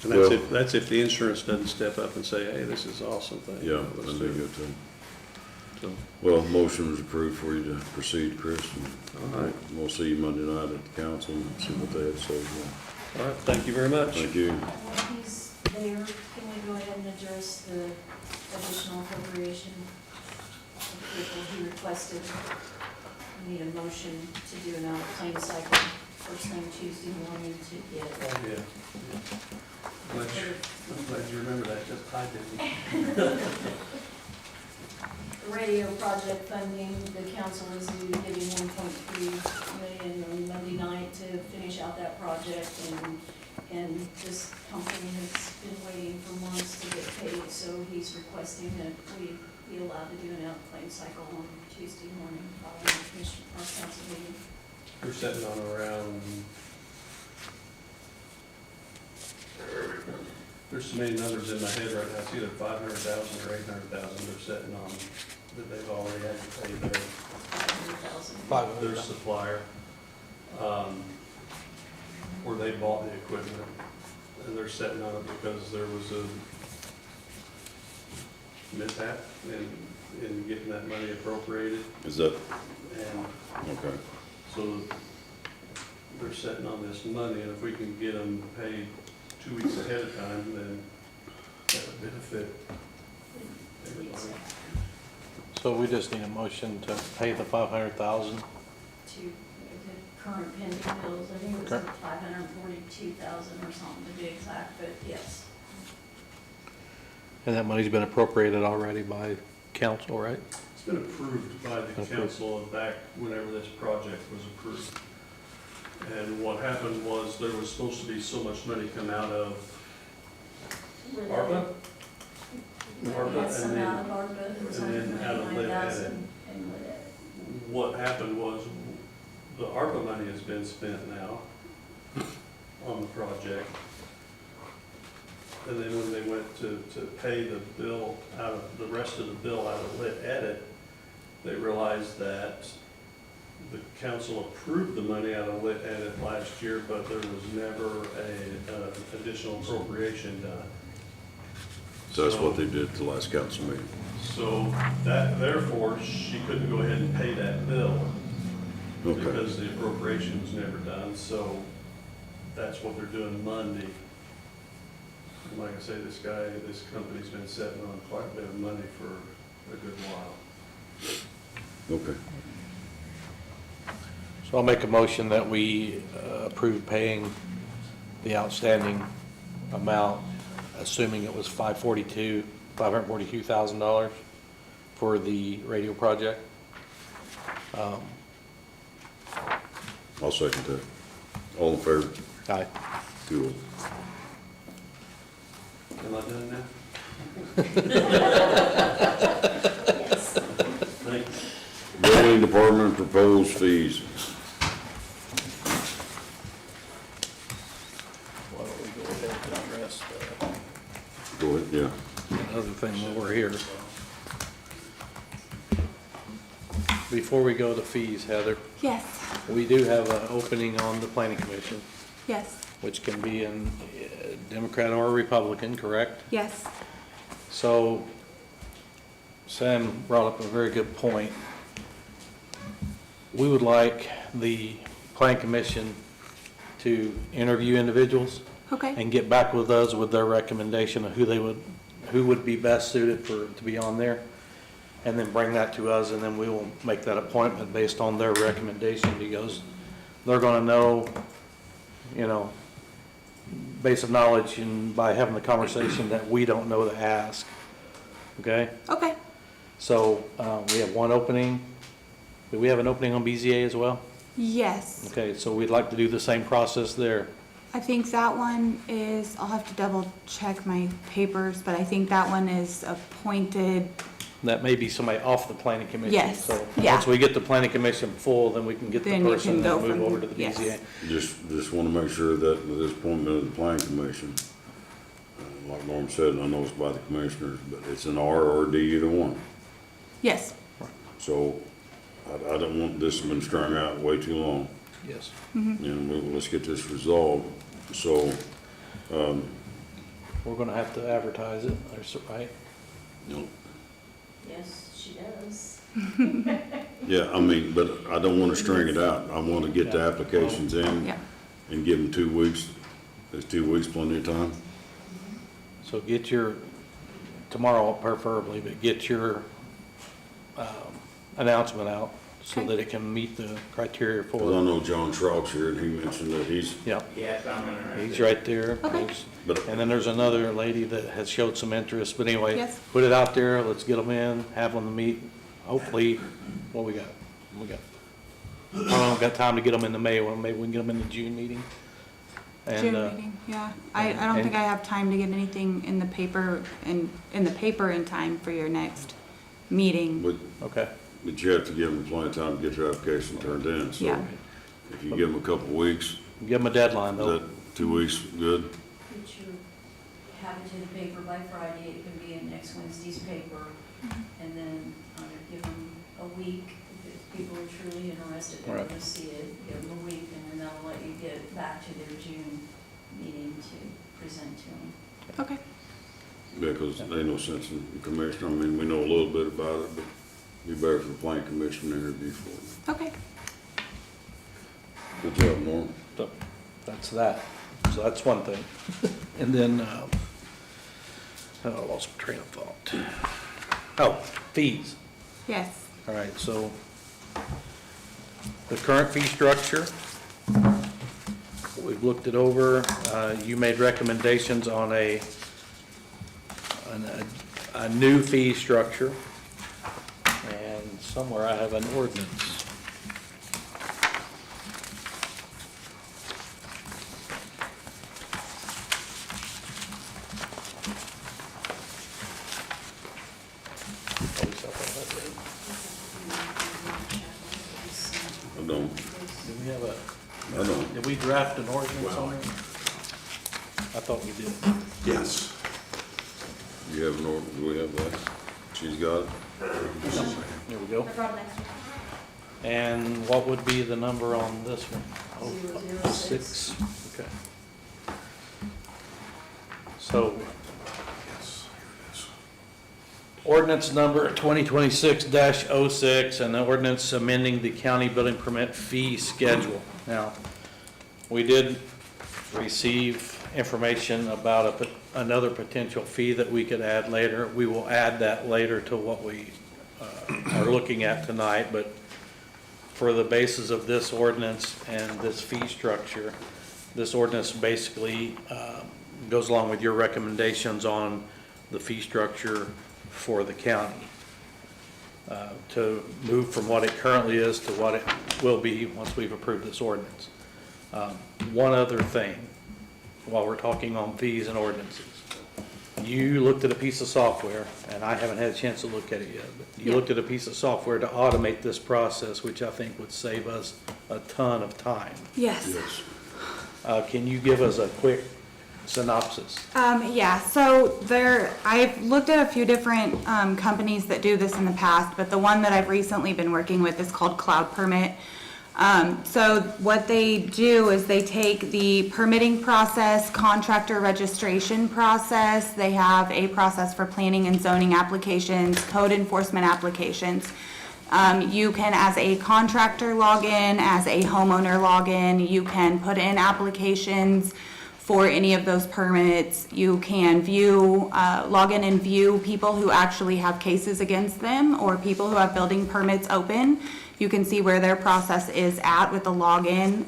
And Well- that's if the insurance doesn't step up and say, hey, this is an awesome thing. Yeah, Let's that'd do be it. good too. So, Well, motion was approved for you to proceed, Chris. all right, We'll see you Monday night at the council and see what they have to say. all right, thank you very much. Thank you. While he's there, can we go ahead and address the additional appropriation of people who requested? We need a motion to do another claim cycle first thing Tuesday morning to get. Oh, yeah. I'm glad you remember that, because I didn't. The radio project funding, the council is giving 1.3 million on Monday night to finish out that project, and this company has been waiting for months to get paid, so he's requesting that we be allowed to do an out-claim cycle on Tuesday morning following the commission, our council meeting. We're sitting on around, there's so many numbers in my head right now, it's either 500,000 or 800,000 they're sitting on, that they've already had to pay their 500,000. their supplier, where they bought the equipment, and they're sitting on it because there was a mishap in getting that money appropriated, Is that, and okay, so they're sitting on this money, and if we can get them paid 2 weeks ahead of time, then that would benefit everybody. So we just need a motion to pay the 500,000. To the current pending bills, I think it was Okay. 542,000 or something to be exact, but yes. And that money's been appropriated already by council, right? It's been approved by the Okay. council back whenever this project was approved. And what happened was there was supposed to be so much money come out of ARPA, We ARPA, had some and then- out of ARPA, there was and then out of lit 199,000 and lit edit. what happened was the ARPA money has been spent now on the project. And then when they went to pay the bill out of, the rest of the bill out of lit edit, they realized that the council approved the money out of lit edit last year, but there was never a additional appropriation done. So that's what they did at the last council meeting. So that, therefore, she couldn't go ahead and pay that bill Okay, because the appropriation was never done, so that's what they're doing Monday. And like I say, this company's been sitting on quite a bit of money for a good while. okay. So I'll make a motion that we approve paying the outstanding amount, assuming it was $542,000 for the radio project. I'll second that. All in favor? Aye. 2-0. Am I done now? Yes. Thanks. Building department proposed fees. Why don't we go ahead and address Go ahead, yeah. another thing while we're here. Before we go to fees, Heather, Yes, we do have an opening on the planning commission, yes, which can be a Democrat or a Republican, correct? yes. So Sam brought up a very good point. We would like the planning commission to interview individuals Okay, and get back with us with their recommendation of who would be best suited to be on there. And then bring that to us, and then we will make that appointment based on their recommendation, because they're gonna know, base of knowledge and by having the conversation that we don't know to ask. Okay? okay. So, we have one opening. Do we have an opening on BZA as well? Yes. Okay, so we'd like to do the same process there. I think that one is, I'll have to double check my papers, but I think that one is appointed. That may be somebody off the planning commission. Yes, So, yeah. once we get the planning commission full, then we can get the Then you person can go and move from- over to the yes. BZA. Just want to make sure that with this appointment of the planning commission, like Norm said, I know it's by the commissioners, but it's an R or a D, either one. Yes, So I don't want this been strung out way too long. Yes. And let's get this resolved. So, We're gonna have to advertise it, right? you know, Yes, she does. yeah, I mean, but I don't want to string it out. I want to get the applications in yeah, and give them 2 weeks. Is 2 weeks plenty of time? So get your, tomorrow preferably, but get your announcement out so Okay. that it can meet the criteria Because I for, know John Trout's here, and he mentioned that he's, yeah, Yes, I'm gonna. he's right there. Okay. but And then there's another lady that has showed some interest, but anyway, Yes. put it out there, let's get them in, have them meet, hopefully, what we got? We got, I don't got time to get them in the May one, maybe we can get them in the June meeting. And, June meeting, yeah. I don't and- think I have time to get anything in the paper, in time for your next meeting. okay, but you have to give them plenty of time to get their application turned in. So Yeah. if you give them a couple of weeks, give them a deadline is though. that 2 weeks good? Get you, have it to the paper by Friday, it can be in next Wednesday's paper. And then give them a week, if people are truly interested, they Right. want to see it, give them a week, and then that'll let you get back to their June meeting to present to them. Okay, Because there ain't no sense in the commissioner. I mean, we know a little bit about it, but be better for the planning commission to interview for it. okay. Good job, Norm. So, that's that. So that's one thing. And then, I lost my train of thought. Oh, fees. Yes. All right, so the current fee structure, we've looked it over. You made recommendations on a new fee structure. And somewhere I have an ordinance. I don't, Did we have a, I don't. did we draft an ordinance on it? I thought we did. Yes. You have an order, do we have that? She's got it? There we go. I brought an extra. And what would be the number on this one? Oh, 006. 6, okay. So, ordinance number 2026-06, and the ordinance amending the county building permit fee schedule. Now, we did receive information about another potential fee that we could add later. We will add that later to what we are looking at tonight, but for the basis of this ordinance and this fee structure, this ordinance basically goes along with your recommendations on the fee structure for the county, to move from what it currently is to what it will be once we've approved this ordinance. One other thing, while we're talking on fees and ordinances. You looked at a piece of software, and I haven't had a chance to look at it yet, but you Yeah. looked at a piece of software to automate this process, which I think would save us a ton of time. Yes. Yes. Can you give us a quick synopsis? Yeah, so I've looked at a few different companies that do this in the past, but the one that I've recently been working with is called Cloud Permit. So what they do is they take the permitting process, contractor registration process, they have a process for planning and zoning applications, code enforcement applications. You can, as a contractor, log in, as a homeowner, log in. You can put in applications for any of those permits. You can view, log in and view people who actually have cases against them or people who have building permits open. You can see where their process is at with the login.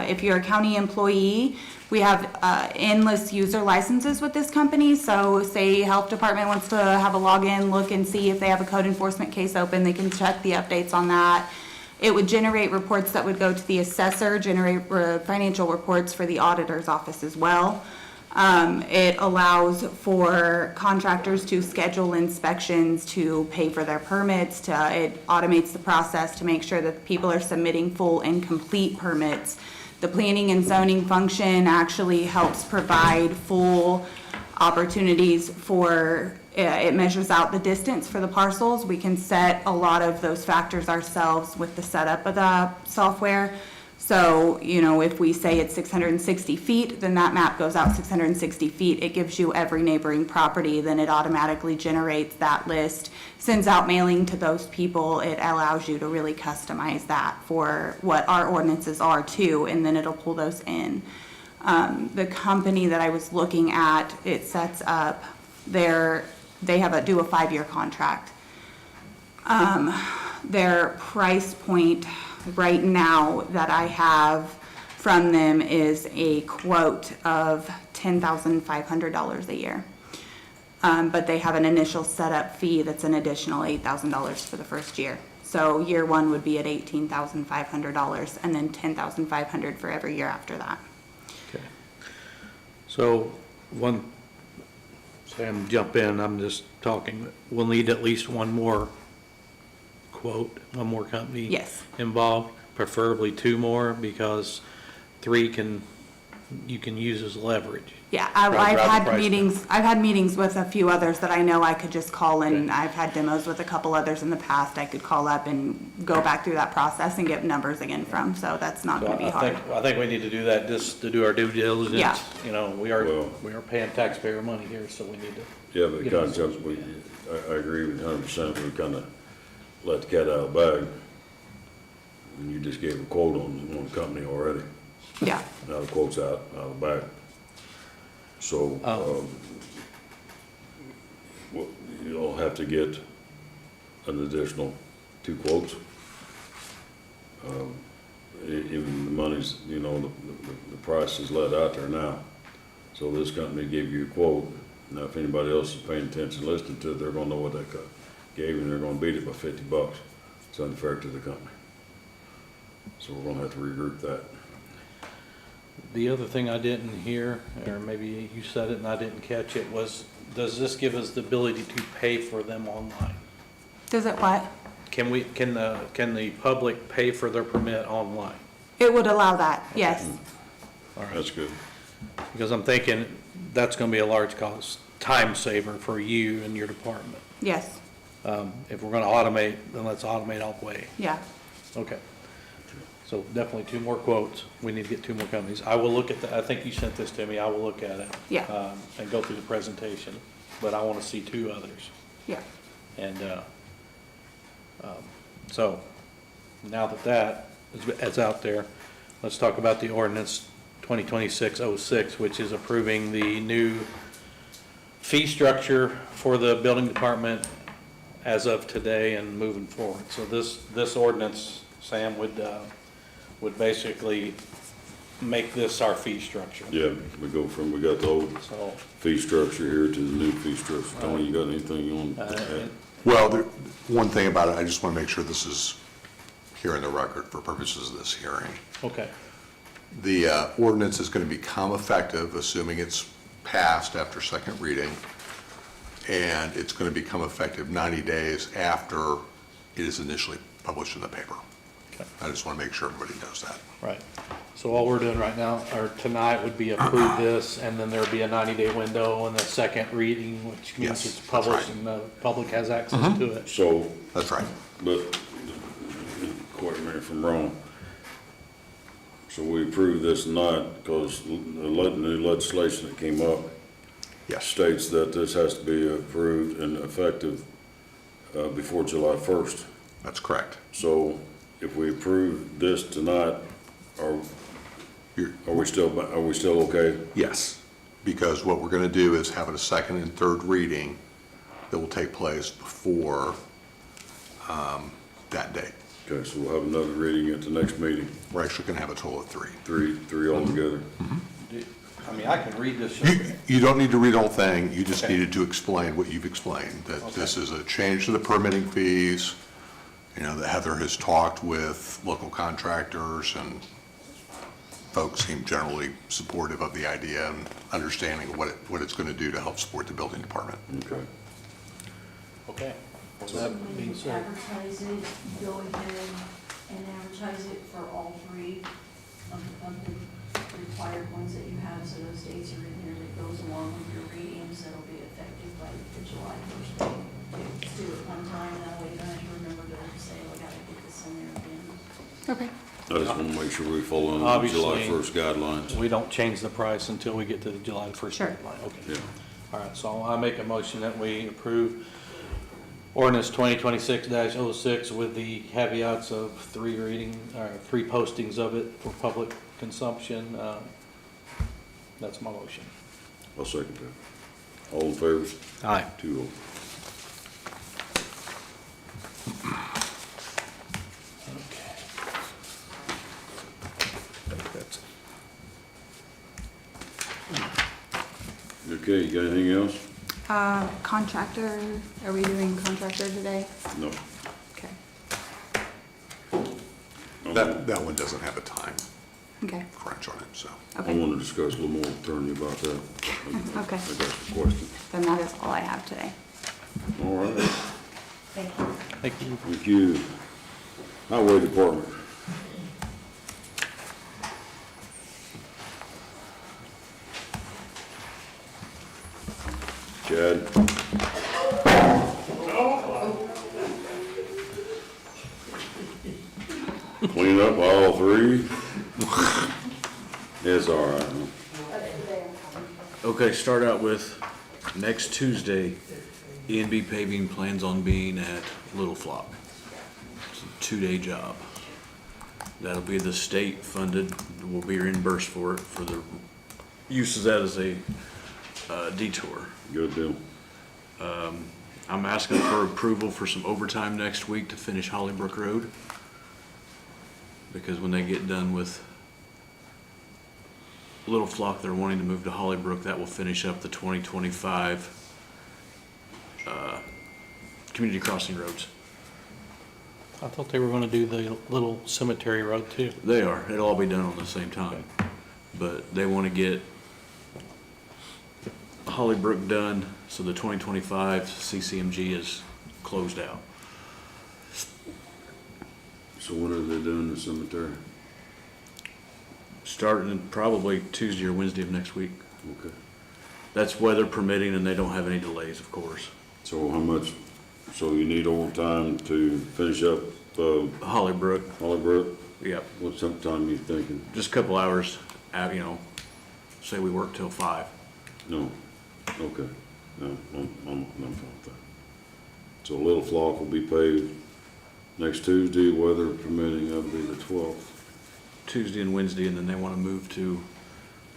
If you're a county employee, we have endless user licenses with this company. So say health department wants to have a login, look and see if they have a code enforcement case open, they can check the updates on that. It would generate reports that would go to the assessor, generate financial reports for the auditor's office as well. It allows for contractors to schedule inspections, to pay for their permits, it automates the process to make sure that people are submitting full and complete permits. The planning and zoning function actually helps provide full opportunities for, it measures out the distance for the parcels. We can set a lot of those factors ourselves with the setup of the software. So, you know, if we say it's 660 feet, then that map goes out 660 feet. It gives you every neighboring property, then it automatically generates that list, sends out mailing to those people. It allows you to really customize that for what our ordinances are too, and then it'll pull those in. The company that I was looking at, it sets up they do a 5-year contract. Their price point right now that I have from them is a quote of $10,500 a year. But they have an initial setup fee that's an additional $8,000 for the first year. So year one would be at $18,500 and then $10,500 for every year after that. Okay. So, Sam, jump in, I'm just talking, we'll need at least one more quote, one more company Yes. involved, preferably 2 more, because 3 you can use as leverage. Yeah, Drive I've the had price meetings, I've had meetings with a few others that I know I could just call in. I've had demos with a couple others in the past. I could call up and go back through that process and get numbers again from, so that's not So gonna be hard. I think we need to do that just to do our due diligence. Yeah. You know, we are paying taxpayer money here, so we need to. Yeah, but it Get kind us- of jumps, I agree with 100%, we kind of let the cat out of the bag. And you just gave a quote on one company already, Yeah, now the quote's out of the bag. So, Oh. well, you'll have to get an additional 2 quotes. Even the money's, the price is let out there now. So this company gave you a quote. Now, if anybody else is paying attention, listening to it, they're gonna know what that gave, and they're gonna beat it by $50. It's unfair to the company. So we're gonna have to regroup that. The other thing I didn't hear, or maybe you said it and I didn't catch it, was, does this give us the ability to pay for them online? Does it what? Can the public pay for their permit online? It would allow that, yes. All right, That's good. because I'm thinking that's gonna be a large cost, time saver for you and your department. Yes, If we're gonna automate, then let's automate all the way. yeah. Okay. So definitely 2 more quotes. We need to get 2 more companies. I will look at I think you sent this to me. I will look at it. Yeah. And go through the presentation, but I wanna see 2 others. Yeah. And, so, now that is out there, let's talk about the ordinance 2026-06, which is approving the new fee structure for the building department as of today and moving forward. So this ordinance, Sam, would basically make this our fee structure. Yeah, we got the old So, fee structure here to the new fee structure. Tony, you got anything you want to add? Well, one thing about it, I just want to make sure this is here in the record for purposes of this hearing. okay, The ordinance is going to become effective, assuming it's passed after second reading, and it's going to become effective 90 days after it is initially published in the paper. okay, I just want to make sure everybody knows that. right. So all we're doing right now, or tonight, would be approve this, and then there'd be a 90-day window and a second reading, which means Yes, it's that's published right. and the public has access to it. So, That's right. but, correct me if I'm wrong. So we approved this tonight because the new legislation that came up Yes, states that this has to be approved and effective before July 1st. that's correct. So if we approve this tonight, are You're- we still okay? Yes, because what we're going to do is have a second and third reading that will take place before that date. Okay, so we'll have another reading at the next meeting, We're actually going to have a total of 3. three altogether. I mean, I can read this. You don't need to read the whole thing, you just Okay. needed to explain what you've explained, that Okay. this is a change to the permitting fees, that Heather has talked with local contractors, and folks seem generally supportive of the idea and understanding what it's going to do to help support the building department. Okay. Okay. With So that when being you said, advertise it, go ahead and advertise it for all 3 of the required ones that you have, so those dates are in there that goes along with your readings, that'll be effective by the July 1st date. Just do it one time, that way you don't have to remember to say, oh, I gotta get this in there again. Okay. I just want to make sure we follow the July Obviously- 1st guidelines. we don't change the price until we get to the July 1st Sure. deadline. Okay. Yeah. All right, so I make a motion that we approve ordinance 2026-06 with the caveats of 3 postings of it for public consumption. That's my motion. I'll second that. All in favor? Aye. 2-0. Okay. I think that's it. Okay, you got anything else? Contractor, are we doing contractor today? No. Okay. That one doesn't have a time Okay, crunch on it, so. I okay, want to discuss a little more with attorney about that. Okay. I got some questions. then that is all I have today. All right, Thank you. Thank you. thank you. Highway Department. Chad? Clean up all 3? It's all right. Okay, start out with next Tuesday, E&B Paving plans on being at Little Flock. It's a 2-day job. That'll be the state funded, we'll be reimbursed for it, for the use of that as a detour. Good deal. I'm asking for approval for some overtime next week to finish Hollybrook Road. Because when they get done with Little Flock, they're wanting to move to Hollybrook. That will finish up the 2025 community crossing roads. I thought they were gonna do the little cemetery road too. They are. It'll all be done on the same time. But they want to get Hollybrook done, so the 2025 CCMG is closed out. So when are they doing the cemetery? Starting probably Tuesday or Wednesday of next week. Okay. That's weather permitting, and they don't have any delays, of course. So how much, so you need overtime to finish up, Hollybrook, Hollybrook? yep, What time you thinking? just a couple hours, say we work till 5. No, okay, no, I'm fine with that. So Little Flock will be paved next Tuesday, weather permitting, that'll be the 12th. Tuesday and Wednesday, and then they want to move to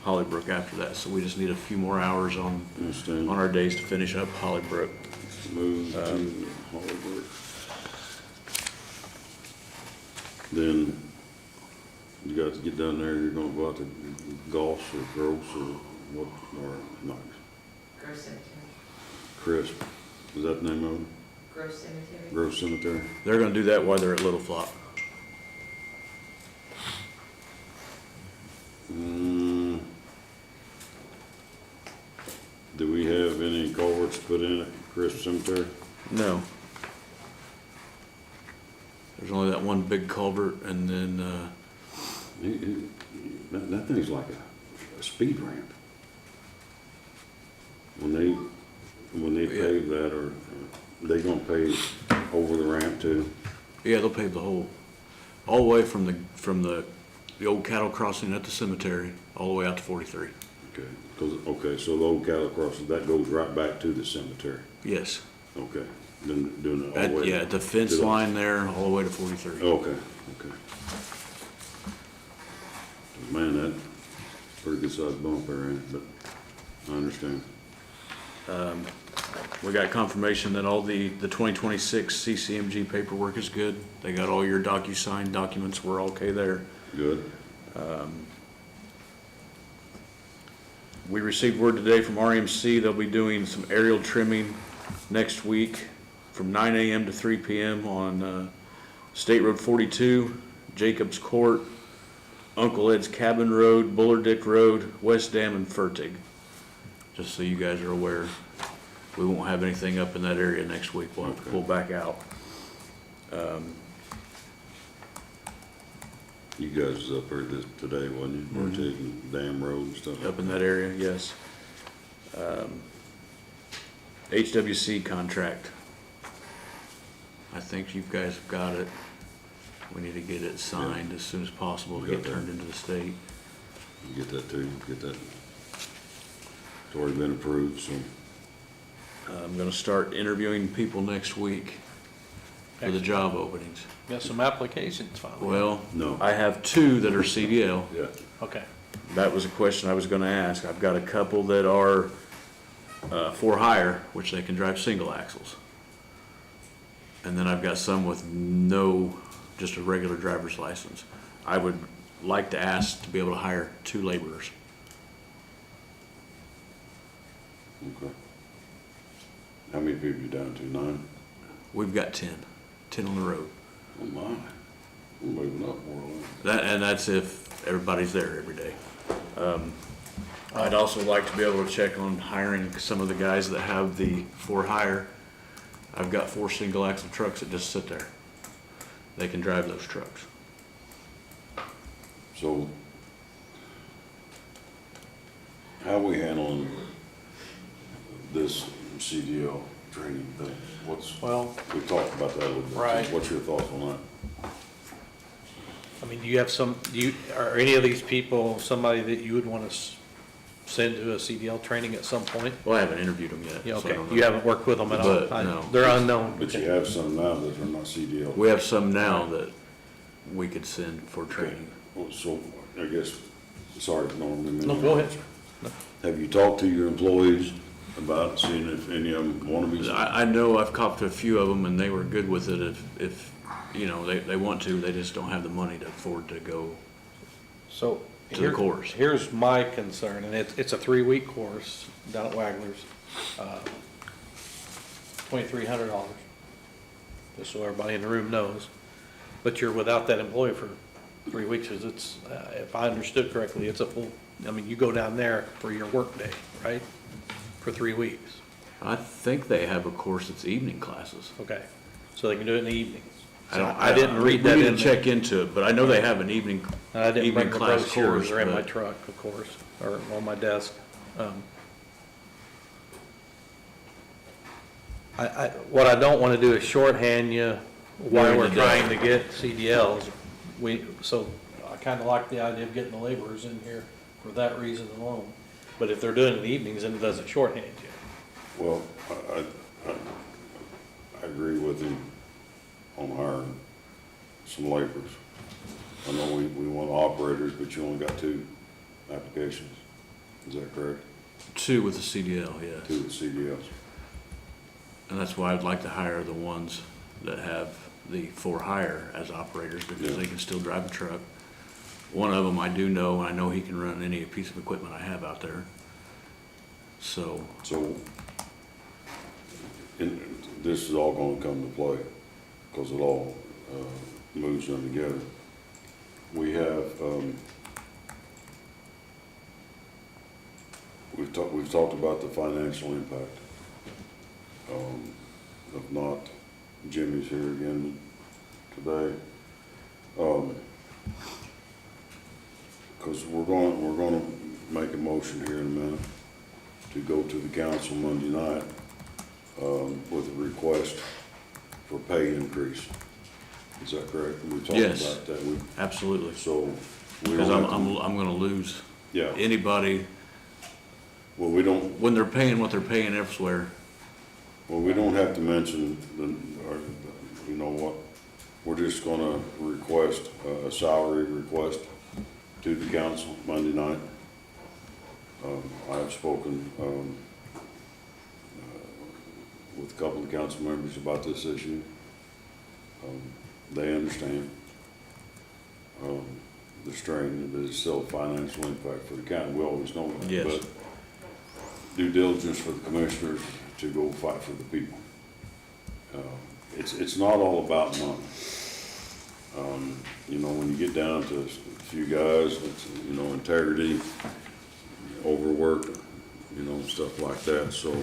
Hollybrook after that. So we just need a few more hours on Understand? our days to finish up Hollybrook. Move to Hollybrook. Then you guys get down there, you're gonna go out to Goss or Gross or what, or not, Grove Cemetery. Crisp, is that the name of it? Grove Cemetery. Grove Cemetery? They're going to do that while they're at Little Flock. Do we have any culverts put in at Crisp Cemetery? No. There's only that one big culvert, and then That thing's like a speed ramp. When they Yeah. pave that, or they gonna pave over the ramp too? yeah, they'll pave the whole, all the way from the old cattle crossing at the cemetery, all the way out to 43. Okay, so the old cattle crossing, that goes right back to the cemetery. Yes. Okay, then doing it all the way. Yeah, at the fence to the- line there, all the way to 43. Okay. Man, that's pretty good sized bump there, ain't it? But I understand. We got confirmation that all the 2026 CCMG paperwork is good. They got all your DocuSign documents, we're okay there. Good. We received word today from RMC, they'll be doing some aerial trimming next week from 9 a.m. to 3 p.m. on State Road 42, Jacobs Court, Uncle Ed's Cabin Road, Bullardick Road, West Dam, and Fertig. Just so you guys are aware, we won't have anything up in that area next week. We'll have to pull back out. You guys was up there today, wasn't you? We're taking Dam Road and stuff. Up in that area, yes. HWC contract. I think you guys have got it. We need to get it signed as soon as possible to We get got that. turned into the state. You get that too, get that. It's already been approved, so. I'm gonna start interviewing people next week for the job openings. Got some applications finally. Well, No. I have 2 that are CDL. Yeah. Okay. That was a question I was gonna ask. I've got a couple that are for hire, which they can drive single axles. And then I've got some with just a regular driver's license. I would like to ask to be able to hire 2 laborers. Okay. How many people you down to? 9? We've got 10 on the road. Oh my, we're moving up more or less. And that's if everybody's there every day. I'd also like to be able to check on hiring some of the guys that have the for hire. I've got 4 single axle trucks that just sit there. They can drive those trucks. So, how we handling this CDL training thing? Well, We talked about that a little bit. Right. What's your thoughts on that? I mean, do you have are any of these people somebody that you would want to send to a CDL training at some point? Well, I haven't interviewed them yet. Yeah, so I okay, don't know. you haven't worked with them at all? But, no. They're unknown. But you have some now that are not CDL. We have some now that we could send for training. Well, so, I guess, sorry, Norman. No, go ahead. Have you talked to your employees about seeing if any of them want to be? I know I've talked to a few of them and they were good with it if, you know, they want to, they just don't have the money to afford to go. So. To the course. Here's my concern, and it's a 3-week course down at Wagler's, $2,300, just so everybody in the room knows. But you're without that employee for 3 weeks, because it's, if I understood correctly, it's a full, I mean, you go down there for your work day, right? For 3 weeks. I think they have a course that's evening classes. Okay, so they can do it in the evenings. I don't, I didn't read that We need in to there. check into it, but I know they have an evening, And I didn't evening bring the class brochures, course. they're in my but- truck, of course, or on my desk. What I don't want to do is shorthand you while During we're the trying day. to get CDLs. So I kind of like the idea of getting the laborers in here for that reason alone. But if they're doing it in the evenings, then it doesn't shorthand you. Well, I agree with him on hiring some laborers. I know we want operators, but you only got 2 applications. Is that correct? 2 with the CDL, yes. 2 with CDLs. And that's why I'd like to hire the ones that have the for hire as operators, because Yeah. they can still drive a truck. One of them I do know, and I know he can run any piece of equipment I have out there. So, So, this is all gonna come to play, because it all, moves in together. We have, we've talked about the financial impact. If not, Jimmy's here again today. Because we're gonna make a motion here in a minute to go to the council Monday night, with a request for pay increase. Is that correct? We talked Yes. about that. absolutely, So, we because don't have to, I'm gonna lose yeah, anybody, well, we don't, when they're paying what they're paying elsewhere. well, we don't have to mention or, you know what? We're just gonna request a salary request to the council Monday night. I have spoken, with a couple of council members about this issue. They understand, the strain, but it's still a financial impact for the county. We always know that. Yes. But due diligence for the commissioners to go fight for the people. It's not all about money. You know, when you get down to a few guys, it's, you know, integrity, overwork, you know, stuff like that. So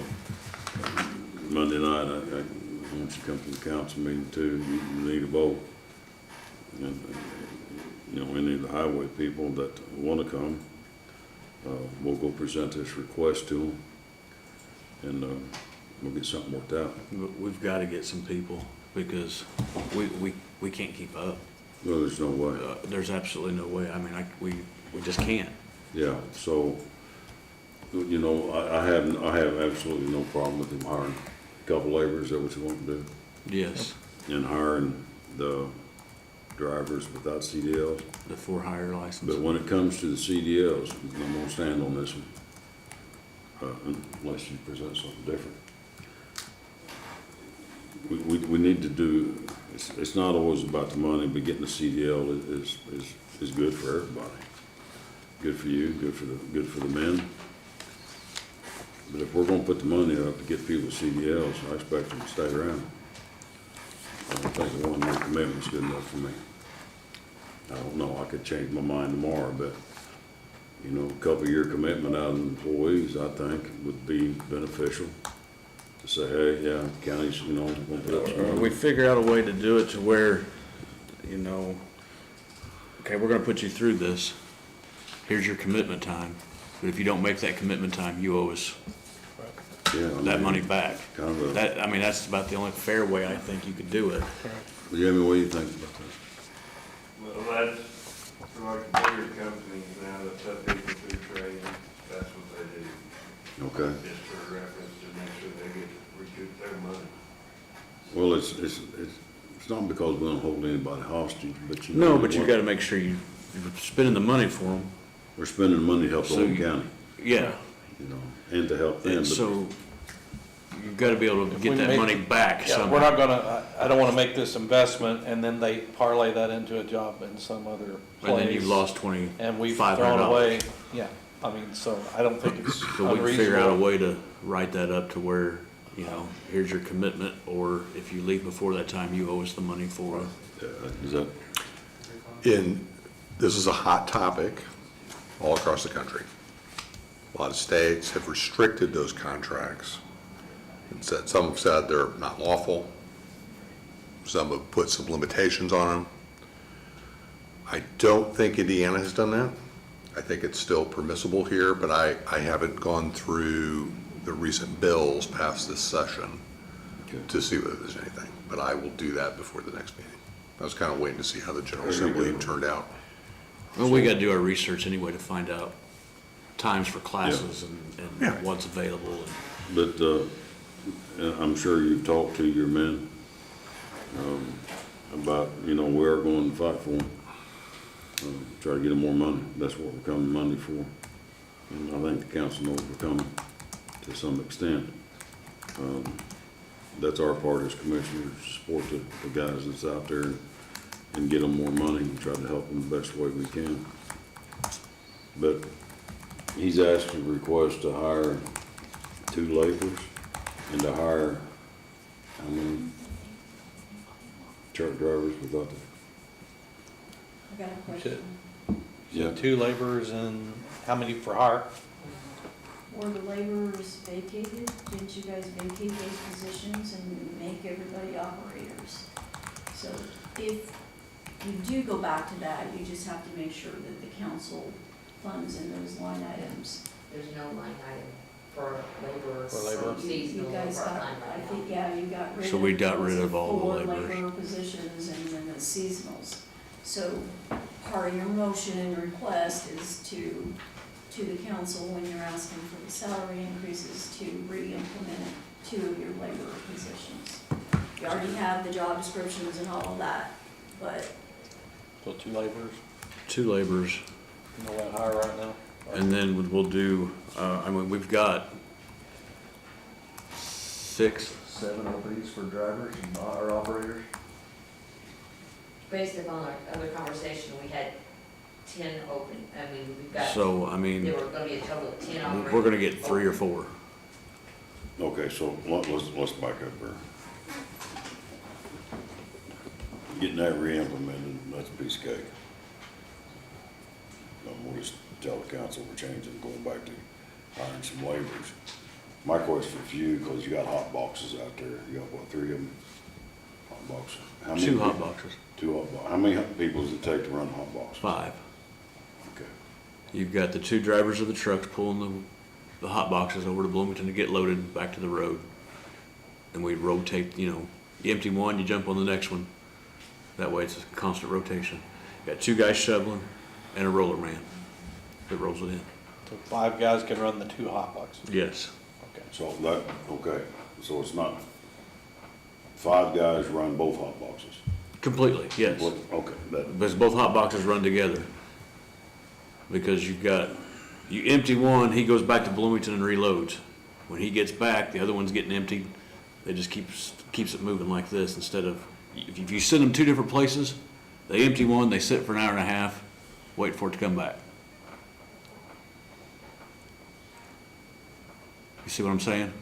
Monday night, I want you to come to the council meeting too. You need a vote. And, you know, any of the highway people that want to come, we'll go present this request to them, and we'll get something worked out. We've gotta get some people, because we can't keep up. No, there's no way. There's absolutely no way. I mean, we just can't. Yeah, so, you know, I have absolutely no problem with them hiring a couple laborers. Is that what you want to do? Yes, And hiring the drivers without CDLs. the for hire license. But when it comes to the CDLs, I'm gonna stand on this one, unless you present something different. We need to do, it's not always about the money, but getting the CDL is good for everybody. Good for you, good for the men. But if we're gonna put the money up to get people CDLs, I expect them to stay around. I don't think a one-year commitment's good enough for me. I don't know, I could change my mind tomorrow, but, you know, a couple-year commitment out of employees, I think, would be beneficial. To say, hey, yeah, counties, you know, we'll put up some money. We figure out a way to do it to where, you know, okay, we're gonna put you through this. Here's your commitment time. But if you don't make that commitment time, you owe us Yeah, I that mean, money back. Kind of a, That, I mean, that's about the only fair way I think you could do it. Jamie, what do you think about that? Well, that's like bigger companies now that put people through training, that's what they do, Okay, just for reference to make sure they get recoup their money. well, it's not because we don't hold anybody hostage, but you know. No, but you gotta make sure you're spending the money for them. We're spending money to help the So whole county. Yeah, you know, and to help them. and but- so you've gotta be able to If get we that make- money back Yeah, somehow. we're not gonna, I don't wanna make this investment and then they parlay that into a job in some other place. And then you've lost And we've $2,500. thrown away, yeah, I mean, so I don't think it's So we can figure out a unreasonable. way to write that up to where, you know, here's your commitment, or if you leave before that time, you owe us the money for it. Is that, This is a hot topic all across the country. A lot of states have restricted those contracts and said, some have said they're not lawful. Some have put some limitations on them. I don't think Indiana has done that. I think it's still permissible here, but I haven't gone through the recent bills past this session to see whether there's anything, but I will do that before the next meeting. I was kind of waiting to see how the General Assembly turned out. Well, we gotta do our research anyway to find out times for classes Yeah. and what's available. but, I'm sure you've talked to your men, about, you know, we are going to fight for them. Try to get them more money. That's what we're coming Monday for. And I think the council knows we're coming to some extent. That's our part as commissioners, support the guys that's out there and get them more money and try to help them the best way we can. But he's asked a request to hire 2 laborers and to hire, how many truck drivers we thought that? I got a question. Yeah. 2 laborers and how many for hire? Were the laborers vacated? Didn't you guys vacate those positions and make everybody operators? So if you do go back to that, you just have to make sure that the council funds in those line items. There's no line item for laborers, For labor. You seasonal or guys got, part-time I right think, now. yeah, you got rid of. So we got rid of those all the 4 laborers. labor positions and then the seasonals. So part of your motion and request is to the council, when you're asking for the salary increases, to re-implement 2 of your labor positions. You already have the job descriptions and all of that, but So 2 laborers, 2 laborers, you know what hire right now? and then we'll do, I mean, we've got 6, 7 openings for drivers and our operators. Based upon our other conversation, we had 10 open, I mean, we've got, So, I there mean, were gonna be a total of 10 operators. we're gonna get 3 or 4. Okay, so let's back up here. Getting that re-implemented, that's a piece of cake. We'll just tell the council we're changing, going back to hiring some laborers. My question for you, because you got hot boxes out there, you got what, 3 of them? Hot boxes. How many 2 hot people- boxes, 2 hot boxes. How many people does it take to run a hot box? 5. Okay. You've got the 2 drivers of the trucks pulling the hot boxes over to Bloomington to get loaded back to the road. And we rotate, you know, you empty one, you jump on the next one. That way it's a constant rotation. Got 2 guys shoveling and a roller man that rolls it in. So 5 guys can run the 2 hot boxes. Yes. Okay. So that, okay, so it's not 5 guys run both hot boxes? Completely, yes. What- Okay, that, Because both hot boxes run together. Because you've got, you empty one, he goes back to Bloomington and reloads. When he gets back, the other one's getting emptied. It just keeps it moving like this instead of, if you send them 2 different places, they empty one, they sit for an hour and a half, wait for it to come back. You see what I'm saying?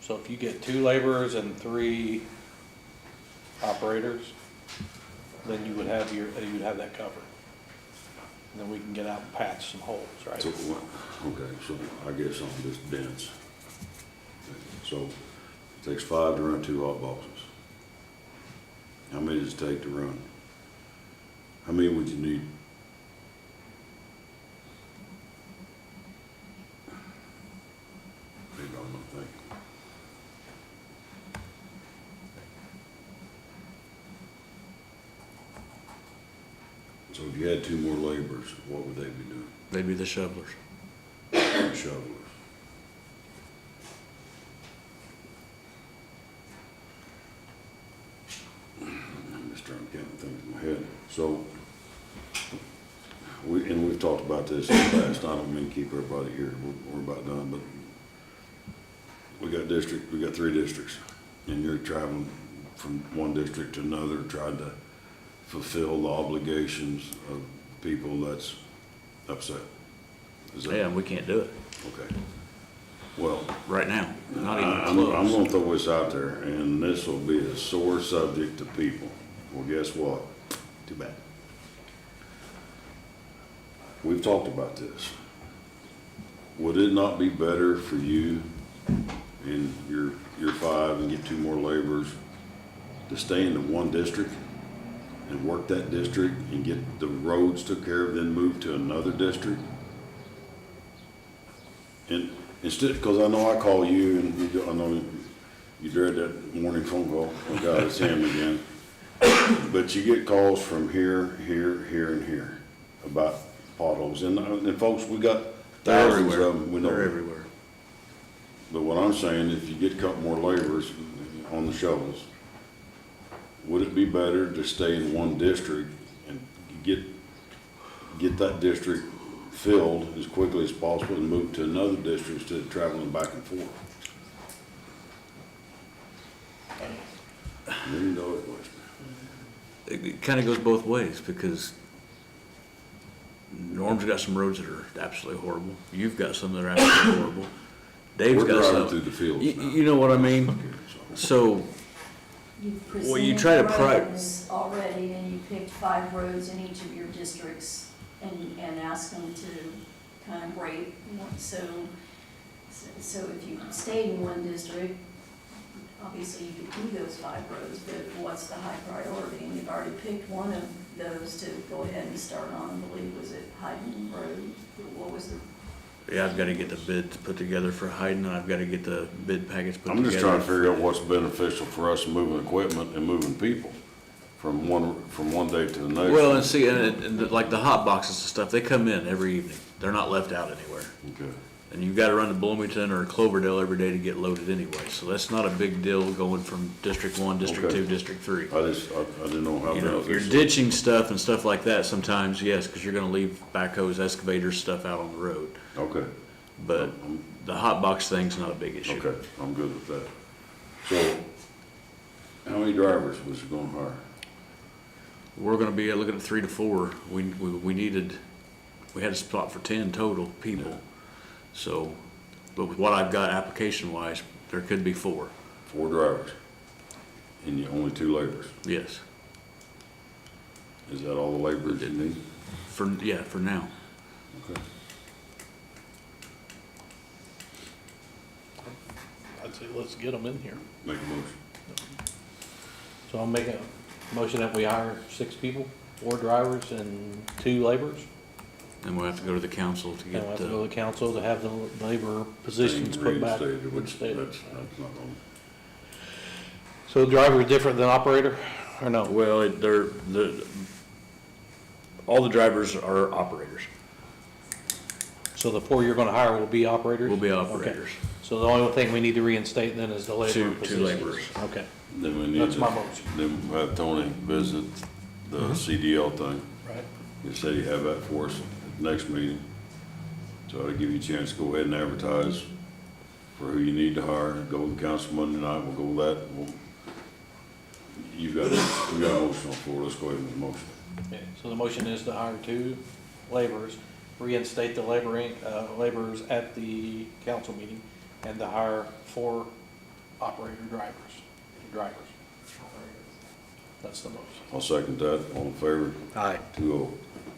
So if you get 2 laborers and 3 operators, then you would have that covered. And then we can get out and patch some holes, right? so, okay, so I guess I'm just dense. So it takes 5 to run 2 hot boxes. How many does it take to run? How many would you need? Maybe I'm not thinking. So if you had 2 more laborers, what would they be doing? They'd be the shovelers. Shovelers. I'm just trying to get things in my head. So we've talked about this in the past, I don't mean to keep everybody here, we're about done, but we got 3 districts, and you're traveling from one district to another, trying to fulfill the obligations of people that's upset. Is that? Yeah, we can't do it Okay. Well, right now, not even I'm close. gonna throw this out there, and this will be a sore subject to people. Well, guess what? Too bad. We've talked about this. Would it not be better for you in your 5 and get 2 more laborers to stay in the one district and work that district and get the roads took care of, then move to another district? And instead, because I know I call you, and I know you dread that morning phone call, oh God, it's him again. But you get calls from here, and here about potholes, and folks, we got They're thousands everywhere. of them, we know. They're everywhere. But what I'm saying, if you get a couple more laborers on the shovels, would it be better to stay in one district and get that district filled as quickly as possible and move to another district instead of traveling back and forth? $1 million question. It kind of goes both ways, because Norm's got some roads that are absolutely horrible. You've got some that are absolutely horrible. Dave's We're got driving some. through the fields now. You know what I mean? So, You've well, you try to presented roads already, and you picked 5 roads in each of your districts and asked them to kind of rate. So if you stayed in one district, obviously you could do those 5 roads, but what's the high priority? And you've already picked one of those to go ahead and start on, I believe, was it Hayden Road? What was the, yeah, I've got to get the bids put together for Hayden, and I've got to get the bid package put together. I'm just trying to figure out what's beneficial for us moving equipment and moving people from one day to the next. Well, and see, like the hot boxes and stuff, they come in every evening. They're not left out anywhere. Okay. And you've got to run to Bloomington or Cloverdale every day to get loaded anyway. So that's not a big deal going from District 1, District Okay. 2, District 3. I didn't know how You know, you're beneficial. ditching stuff and stuff like that sometimes, yes, because you're gonna leave backhoes, excavators, stuff out on the road. Okay, But the hot box thing's not a big issue. okay, I'm good with that. So, how many drivers was you gonna hire? We're gonna be looking at 3 to 4. We had a spot for 10 total people. So, but with what I've got application wise, there could be 4. 4 drivers, and you only 2 laborers. Yes, Is that all the laborers you need? for now. Okay. I'd say let's get them in here. Make a motion. So I'll make a motion that we hire 6 people, 4 drivers and 2 laborers. And we'll have to go to the council to And we'll get, have to go to the council to have the labor positions put back. Reinstated, which reinstated. that's not gonna. So the driver is different than operator, or no? well, all the drivers are operators. So the 4 you're gonna hire will be operators? Will be Okay. operators. So the only thing we need to reinstate then is the labor Two positions? laborers. Okay, Then we need that's to, my motion. then we'll have Tony visit the CDL thing. Right. He said he'd have that for us at the next meeting. So I'll give you a chance to go ahead and advertise for who you need to hire, go with the council Monday night, we'll go with that. We got a motion on the floor, let's go ahead with the motion. Okay, so the motion is to hire 2 laborers, reinstate the laborers at the council meeting, and to hire 4 operator drivers. That's the motion. I'll second that, all in favor? Aye. 2-0.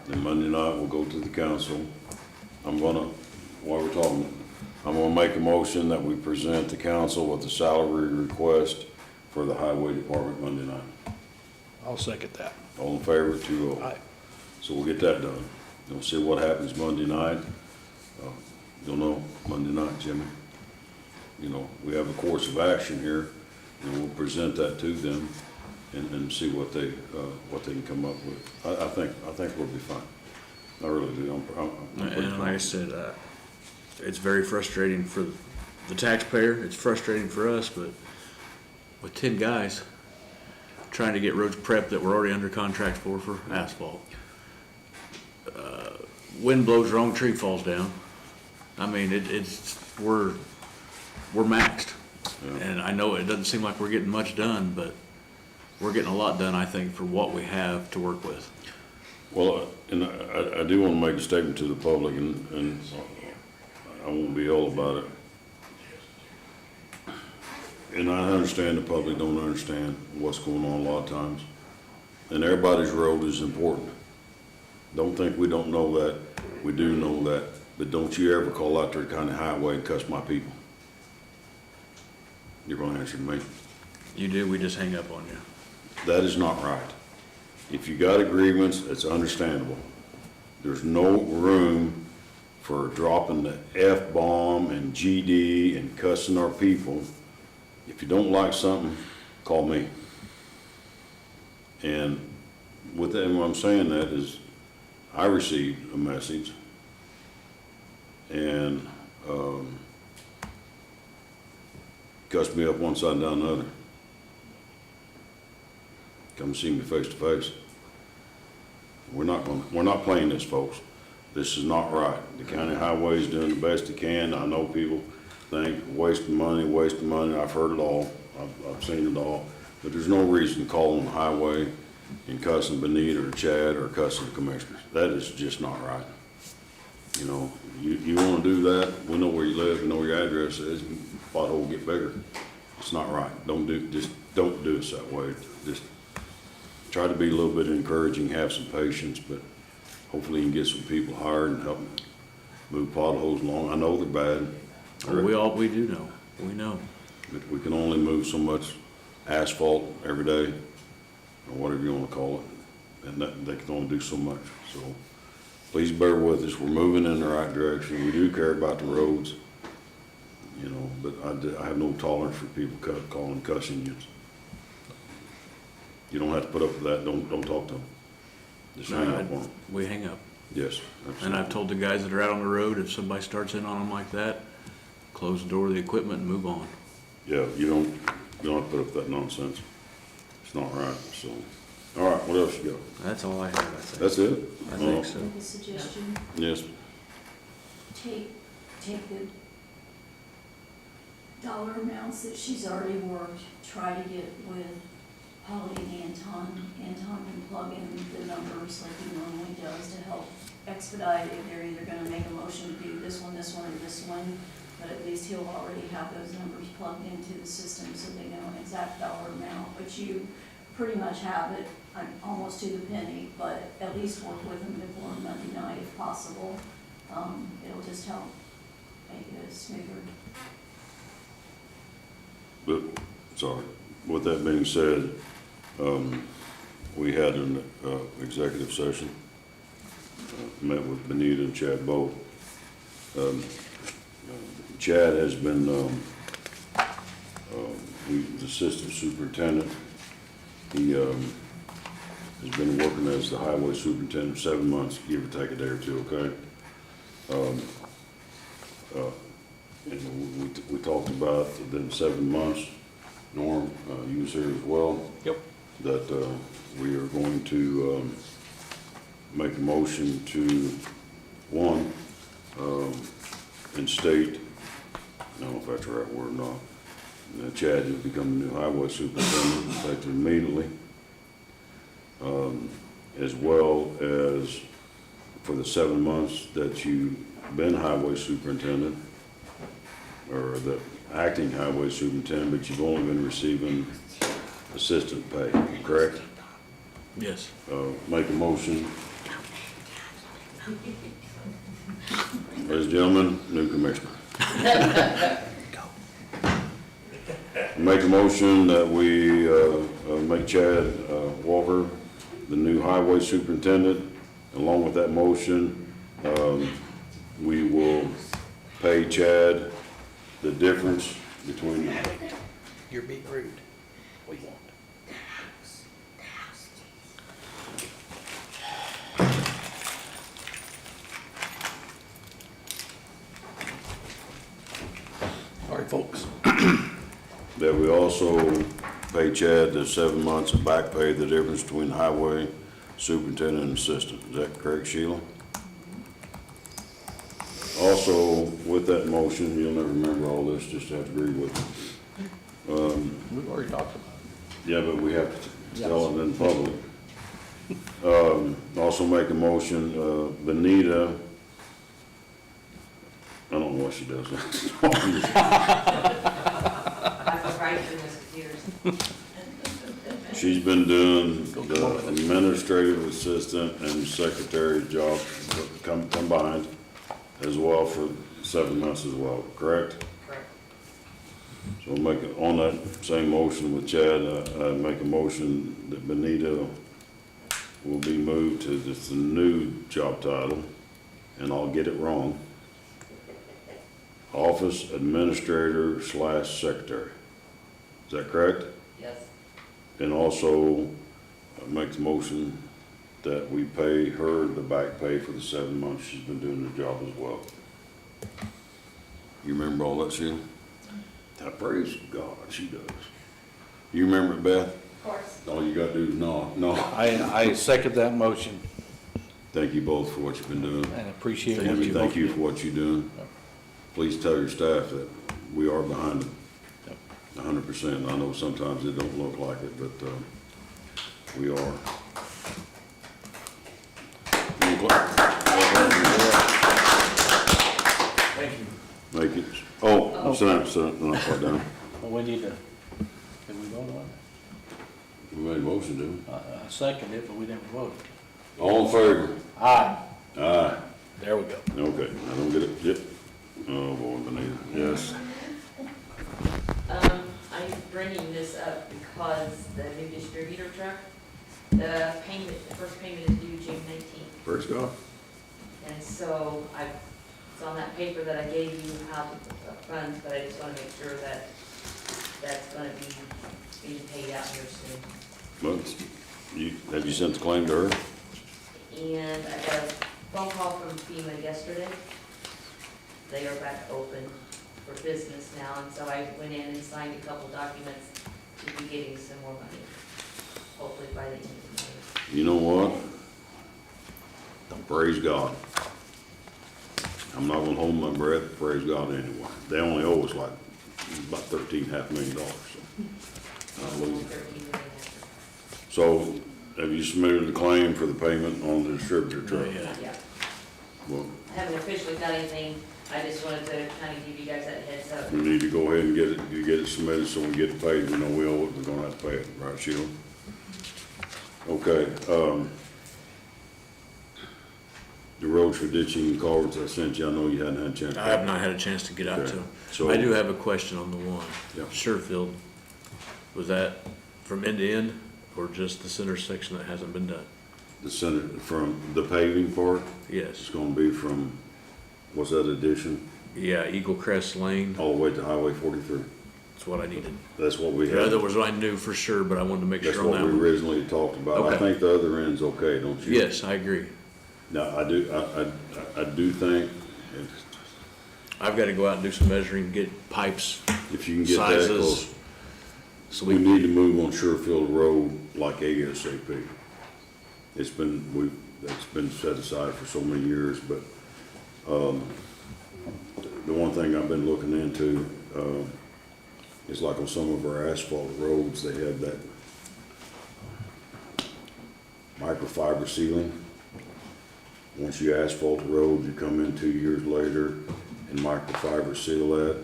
Then Monday night, we'll go to the council. While we're talking, I'm gonna make a motion that we present the council with the salary request for the highway department Monday night. I'll second that. All in favor, 2-0. Aye. So we'll get that done. We'll see what happens Monday night. You'll know Monday night, Jimmy. You know, we have a course of action here, and we'll present that to them and see what they can come up with. I think we'll be fine. I really do. I'm pretty And like I confident. said, it's very frustrating for the taxpayer, it's frustrating for us, but with 10 guys trying to get roads prepped that we're already under contract for asphalt, wind blows, wrong tree falls down. I mean, we're maxed. And I know it doesn't seem like we're getting much done, but we're getting a lot done, I think, for what we have to work with. Well, and I do want to make a statement to the public, and I won't be all about it. And I understand the public don't understand what's going on a lot of times. And everybody's road is important. Don't think we don't know that. We do know that. But don't you ever call out their county highway and cuss my people. You're gonna answer to me. You do, we just hang up on you. That is not right. If you got a grievance, it's understandable. There's no room for dropping the F-bomb and GD and cussing our people. If you don't like something, call me. And with that, what I'm saying that is, I received a message and cussed me up one side and down the other. Come see me face to face. We're not playing this, folks. This is not right. The county highway is doing the best it can. I know people think wasting money. I've heard it all. I've seen it all. But there's no reason to call on the highway and cussing Benita or Chad or cussing the commissioners. That is just not right. You know, you want to do that, we know where you live, we know where your address is, pothole will get bigger. It's not right. Just don't do us that way. Just try to be a little bit encouraging, have some patience, but hopefully you can get some people hired and help them move potholes along. I know they're bad. We do know, we know. But we can only move so much asphalt every day, or whatever you want to call it, and they can only do so much. So please bear with us. We're moving in the right direction. We do care about the roads, you know, but I have no tolerance for people calling cussing you. You don't have to put up with that. Don't talk to them. Just hang up on them. We hang up. Yes. And absolutely. I've told the guys that are out on the road, if somebody starts in on them like that, close the door of the equipment and move on. Yeah, you don't have to put up with that nonsense. It's not right, so. All right, what else you got? That's all I have, I think. That's it? I think so. Make a suggestion, Yes. take the dollar amounts that she's already worked, try to get with Holly and Anton. Anton can plug in the numbers like he normally does to help expedite if they're either gonna make a motion to do this one, or this one. But at least he'll already have those numbers plugged into the system so they know an exact dollar amount. But you pretty much have it almost to the penny, but at least work with them before Monday night if possible. It'll just help make it smoother. But, sorry, with that being said, we had an executive session, met with Benita and Chad both. Chad has been, the assistant superintendent. He has been working as the highway superintendent 7 months, give or take a day or two, okay? And we talked about the 7 months. Norm, you was here as well. Yep. That we are going to make a motion to, one, instate, I don't know if that's the right word or not, Chad has become the new highway superintendent effective immediately, as well as for the 7 months that you've been highway superintendent, or the acting highway superintendent, but you've only been receiving assistant pay, correct? Yes. Make a motion. Ladies and gentlemen, new commissioner. Make a motion that we make Chad Walker the new highway superintendent. Along with that motion, we will pay Chad the difference between. You're being rude. We won't. All right, folks. That we also pay Chad the 7 months of back pay, the difference between highway superintendent and assistant. Is that correct, Sheila? Also, with that motion, you'll never remember all this, just have to agree with it. We've already talked about Yeah, but we have to tell it in public. Also make a motion, Benita, I don't know what she does. I was right through those computers. She's been doing the administrative assistant and secretary job combined as well for 7 months as well, correct? Correct. So make it, on that same motion with Chad, I make a motion that Benita will be moved to this new job title, and I'll get it wrong. Office Administrator / Secretary. Is that correct? Yes. And also make the motion that we pay her the back pay for the 7 months she's been doing the job as well. You remember all that, Sheila? I praise God, she does. You remember it, Beth? Of course. All you gotta do is nod. I second that motion Thank you both for what you've been doing. and appreciate what Tammy, you thank both you do. for what you're doing. Please tell your staff that we are behind them. 100%. I know sometimes it don't look like it, but, we are. Thank you. Make it, oh, sit down, not quite down. Well, we need to, did we vote on We made a motion, didn't it? I seconded it, but we didn't vote. we? All in favor? Aye. Aye. There we go. Okay, I don't get it, yep. Oh, boy, Benita, yes. I'm bringing this up because the new distributor truck, the first payment is due June 19th. Praise God. And so it's on that paper that I gave you how to funds, but I just want to make sure that that's going to be being paid out here soon. Well, have you sent the claim to her? And I got a phone call from FEMA yesterday. They are back open for business now, and so I went in and signed a couple documents to be getting some more money, hopefully by the end of the month. You know what? Praise God. I'm not gonna hold my breath, praise God anyway. They only owe us like about $13.5 million, so. Hallelujah. 13 million. So, have you submitted the claim for the payment on the distributor truck? Yeah, Well, I haven't officially got anything, I just wanted to kind of give you guys that heads up. we need to go ahead and get it submitted so we get it paid. We know we owe it, we're gonna have to pay it, right, Sheila? Okay, the roads for ditching and culverts I sent you, I know you hadn't had a chance. I have not had a chance to get out Okay. to them. So- I do have a question on the one. Yeah. Sherfield, was that from end to end or just the center section that hasn't been done? The center, from the paving part, Yes. it's gonna be from, what's that addition, Yeah, Eagle Crest Lane, all the way to Highway 43. that's what I needed. That's what we The had. other was I knew for sure, but I wanted to make That's sure on what that we one. originally talked about. I Okay. think the other end's okay, don't you? Yes, I agree. Now, I do think I've got to go out and do some measuring, get pipes, if you can get that, 'cause sizes. So we need to move on Sherfield Road like ASAP. It's been set aside for so many years, but, the one thing I've been looking into, is like on some of our asphalt roads, they have that microfiber sealing. Once you asphalt the road, you come in 2 years later and microfiber seal that.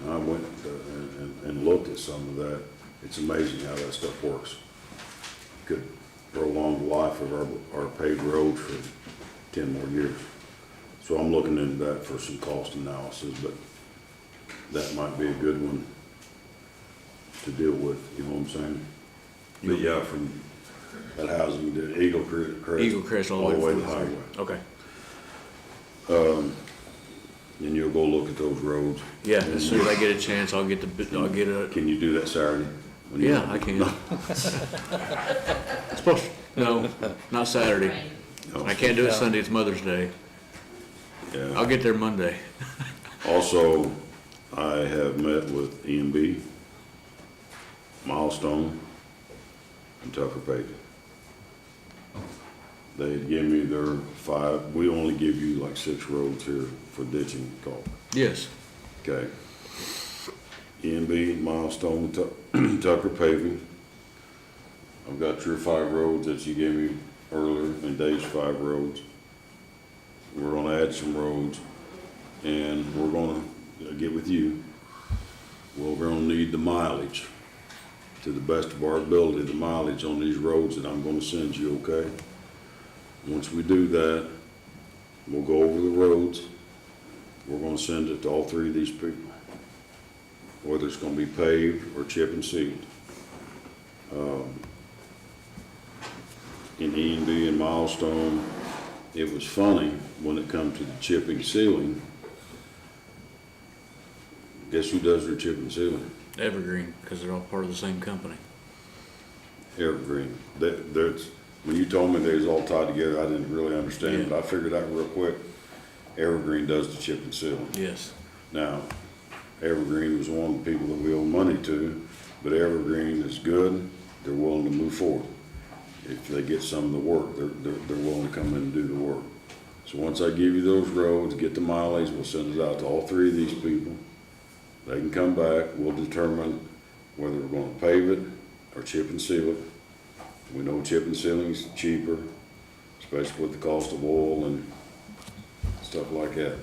I went and looked at some of that. It's amazing how that stuff works. Could prolong the life of our paved roads for 10 more years. So I'm looking into that for some cost analysis, but that might be a good one to deal with, you know what I'm saying? But yeah, from that housing to Eagle Crest. Eagle Crest all the way to to the highway. Okay. And you'll go look at those roads. Yeah, as soon as I get a chance, I'll get a, Can you do that Saturday? When you- yeah, I can. Supposed, no, not Saturday. Rain. No. I can't do it Sunday, it's Mother's Day. Yeah. I'll get there Monday. Also, I have met with EMB, Milestone, and Tucker Paving. They had given me their 5, we only give you like 6 roads here for ditching call. Yes. Okay. ENB, Milestone, Tucker Paving. I've got your 5 roads that you gave me earlier, and Dave's 5 roads. We're gonna add some roads, and we're gonna get with you. Well, we're gonna need the mileage, to the best of our ability, the mileage on these roads that I'm gonna send you, okay? Once we do that, we'll go over the roads. We're gonna send it to all 3 of these people, whether it's gonna be paved or chip and sealed. In E&B and Milestone, it was funny when it come to the chipping sealing. Guess who does their chip and sealing? Evergreen, because they're all part of the same company. Evergreen. That's, when you told me they was all tied together, I didn't really understand, Yeah. but I figured out real quick. Evergreen does the chip and sealing. Yes. Now, Evergreen was one of the people that we owe money to, but Evergreen is good, they're willing to move forward. If they get some of the work, they're willing to come in and do the work. So once I give you those roads, get the mileage, we'll send it out to all 3 of these people. They can come back, we'll determine whether we're gonna pave it or chip and seal it. We know chip and sealing is cheaper, especially with the cost of oil and stuff like that.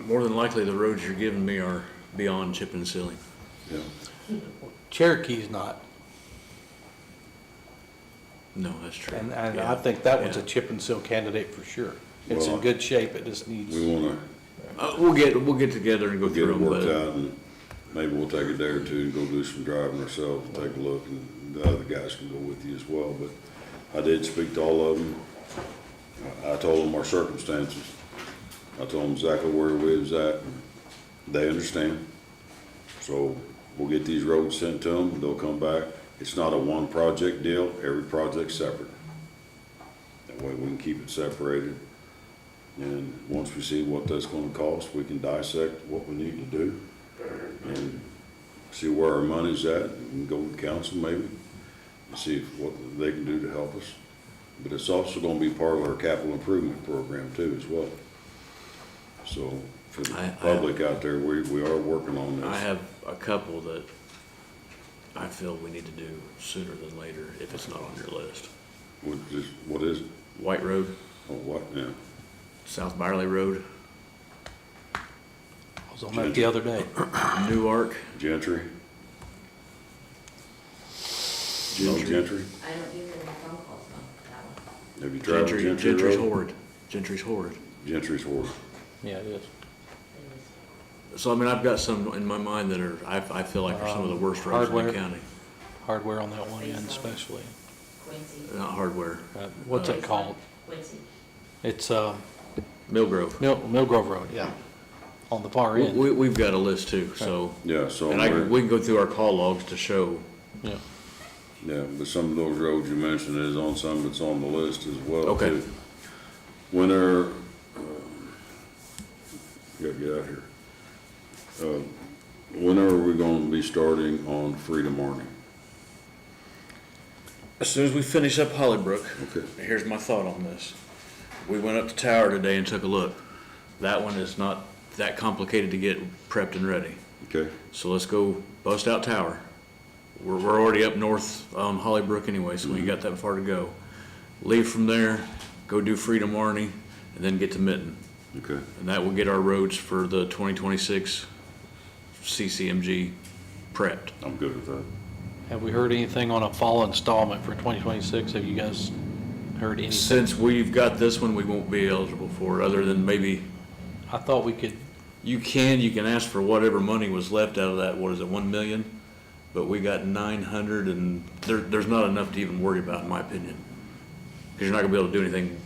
More than likely, the roads you're giving me are beyond chip and sealing. Yeah. Cherokee's not, No, that's true. and I Yeah. think that one's a Yeah. chip and seal candidate for sure. It's in Well, good shape, it just needs, We wanna We'll get together and go get through it them, worked but out, and maybe we'll take a day or 2 and go do some driving ourselves, and take a look, and the other guys can go with you as well, but I did speak to all of them. I told them our circumstances. I told them exactly where we was at, and they understand. So we'll get these roads sent to them, they'll come back. It's not a one project deal, every project's separate. That way we can keep it separated. And once we see what that's gonna cost, we can dissect what we need to do and see where our money's at, and go to council maybe, and see what they can do to help us. But it's also gonna be part of our capital improvement program too as well. So for the public out there, we are working on this. I have a couple that I feel we need to do sooner than later if it's not on your list. What is it? White Road, Oh, what, yeah. South Byerly Road, I was on that the other day. Newark. Gentry? Gentry? I don't even have phone calls on that one. Have you traveled Gentry Gentry's Road? Horrid. Gentry's Horrid. Gentry's horse. Yeah, it is. So, I mean, I've got some in my mind that are, I feel like are some of the worst roads in the Hardware. county. Hardware on that one end especially. Quincy. Not hardware. What's it called? Quincy. It's, Millgrove. Mill Grove Road, yeah, on the far end. We've got a list too, so, Yeah, so, and we can go through our call logs to show. Yeah. yeah, but some of those roads you mentioned is on some that's on the list as well Okay. too. When are, gotta get out here. When are we gonna be starting on Freedom Army? As soon as we finish up Hollybrook, Okay. here's my thought on this. We went up to Tower today and took a look. That one is not that complicated to get prepped and ready. Okay, So let's go bust out Tower. We're already up north on Hollybrook anyway, so we ain't got that far to go. Leave from there, go do Freedom Army, and then get to Mitten. okay. And that will get our roads for the 2026 CCMG prepped. I'm good with that. Have we heard anything on a fall installment for 2026? Have you guys heard anything? Since we've got this one, we won't be eligible for it, other than maybe, I thought we could, you can ask for whatever money was left out of that, what is it, 1 million? But we got 900 and there's not enough to even worry about, in my opinion. Because you're not gonna be able to do anything.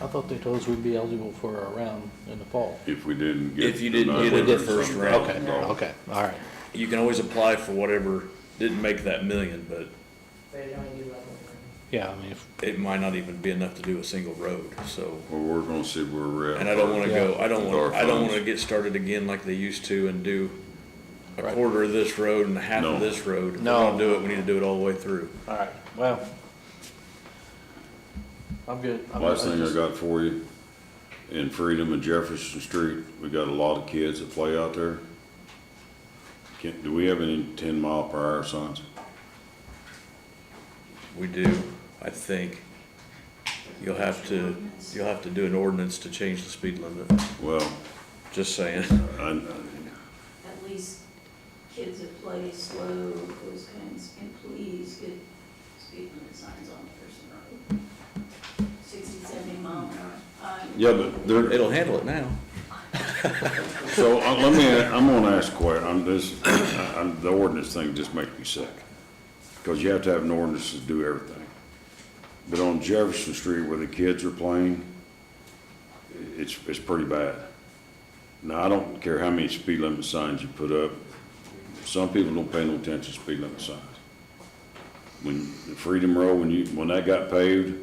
I thought they told us we'd be eligible for a round in the fall. If we didn't get. If you didn't the get it the 900 first something round. thousand Okay, dollars. okay, all right. You can always apply for whatever didn't make that million, but But it only do level one. Yeah, I mean, if, it might not even be enough to do a single road, so. Well, we're gonna see where we're at. And I don't wanna go, I don't With our wanna funds. get started again like they used to and do a Right. quarter of this road and a half No. of this road. If we're No. gonna do it, we need to do it all the way through. all right, well, I'm good. Last thing I got for you, in Freedom and Jefferson Street, we got a lot of kids that play out there. Do we have any 10-mile-per-hour signs? We do, I think. You'll have to do an ordinance to change the speed limit, Well, just saying. At least kids that play slow, those kinds, and please get speed limit signs on Pearson Road. 60, 70 mile an hour. yeah, but they're, It'll handle it now. so I'm gonna ask a question, the ordinance thing just makes me sick. Because you have to have an ordinance to do everything. But on Jefferson Street where the kids are playing, it's pretty bad. Now, I don't care how many speed limit signs you put up. Some people don't pay no attention to speed limit signs. When the Freedom Road, when that got paved,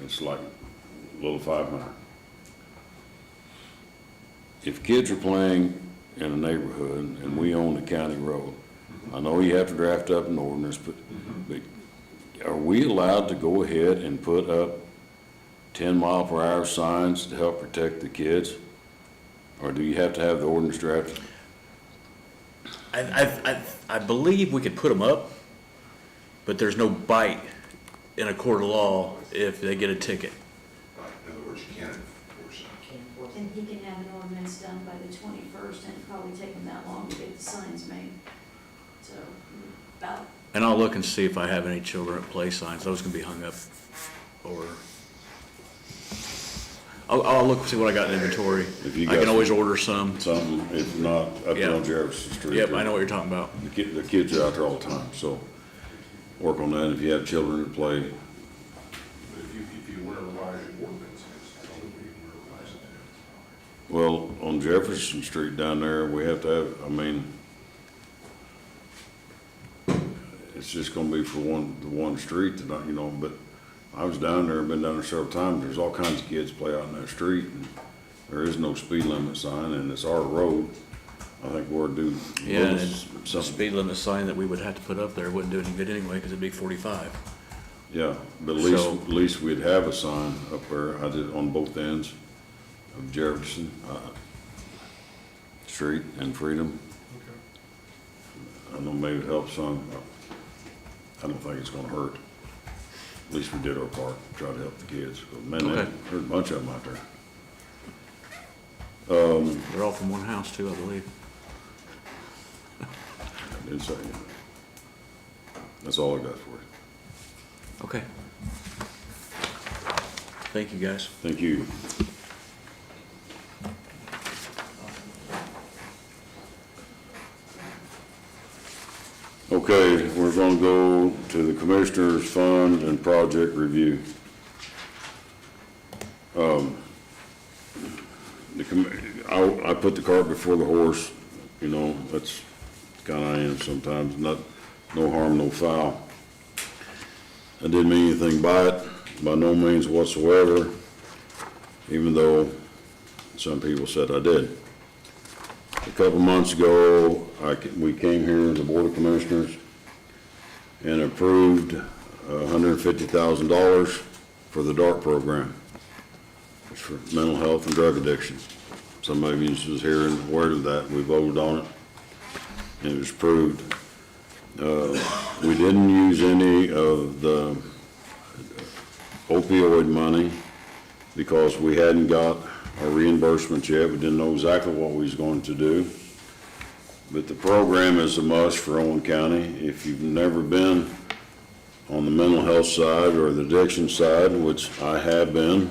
it's like a little 500. If kids are playing in a neighborhood and we own the county road, I know you have to draft up an ordinance, but are we allowed to go ahead and put up 10-mile-per-hour signs to help protect the kids? Or do you have to have the ordinance drafted? I believe we could put them up, but there's no bite in a court of law if they get a ticket. In other words, you can't enforce it. And he can have an ordinance done by the 21st, and it'd probably take him that long to get the signs made. So, about, And I'll look and see if I have any children at play signs. Those can be hung up, or I'll look and see what I got in inventory. If you I got can always order some. Something, if not, up Yeah. on Jefferson Street. Yep, I know what you're talking about. The kids are out there all the time, so work on that. If you have children that play, But if you want to revise your ordinance, it's the only way you can revise it. well, on Jefferson Street down there, we have to have, it's just gonna be for the one street tonight, but I was down there, been down there several times, there's all kinds of kids play out in that street, and there is no speed limit sign, and it's our road. I think we're due. Yeah, and the something. speed limit sign that we would have to put up there wouldn't do any good anyway, because it'd be 45. Yeah, but at least we'd have a sign up there, I did on both ends of Jefferson, Street and Freedom. I know maybe it helps some. I don't think it's gonna hurt. At least we did our part, try to help the kids. But man, Okay. there's a bunch of them out there. They're all from one house too, I believe. I did say, that's all I got for you. Okay. Thank you, guys. Thank you. Okay, we're gonna go to the Commissioners' Fund and Project Review. I put the cart before the horse, that's kinda I am sometimes, no harm, no foul. I didn't mean anything by it, by no means whatsoever, even though some people said I did. A couple months ago, we came here, the Board of Commissioners, and approved $150,000 for the DART program. It's for mental health and drug addiction. Some of you was here and aware of that. We voted on it, and it was approved. We didn't use any of the opioid money because we hadn't got our reimbursement yet. We didn't know exactly what we was going to do. But the program is a must for Owen County. If you've never been on the mental health side or the addiction side, which I have been,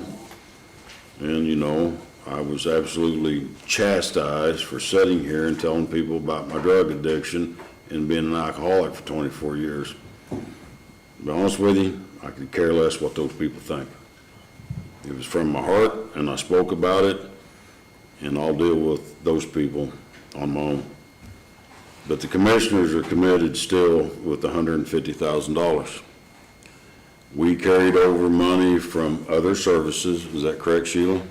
and I was absolutely chastised for sitting here and telling people about my drug addiction and being an alcoholic for 24 years. To be honest with you, I could care less what those people think. It was from my heart, and I spoke about it, and I'll deal with those people on my own. But the commissioners are committed still with the $150,000. We carried over money from other services, is that correct, Sheila?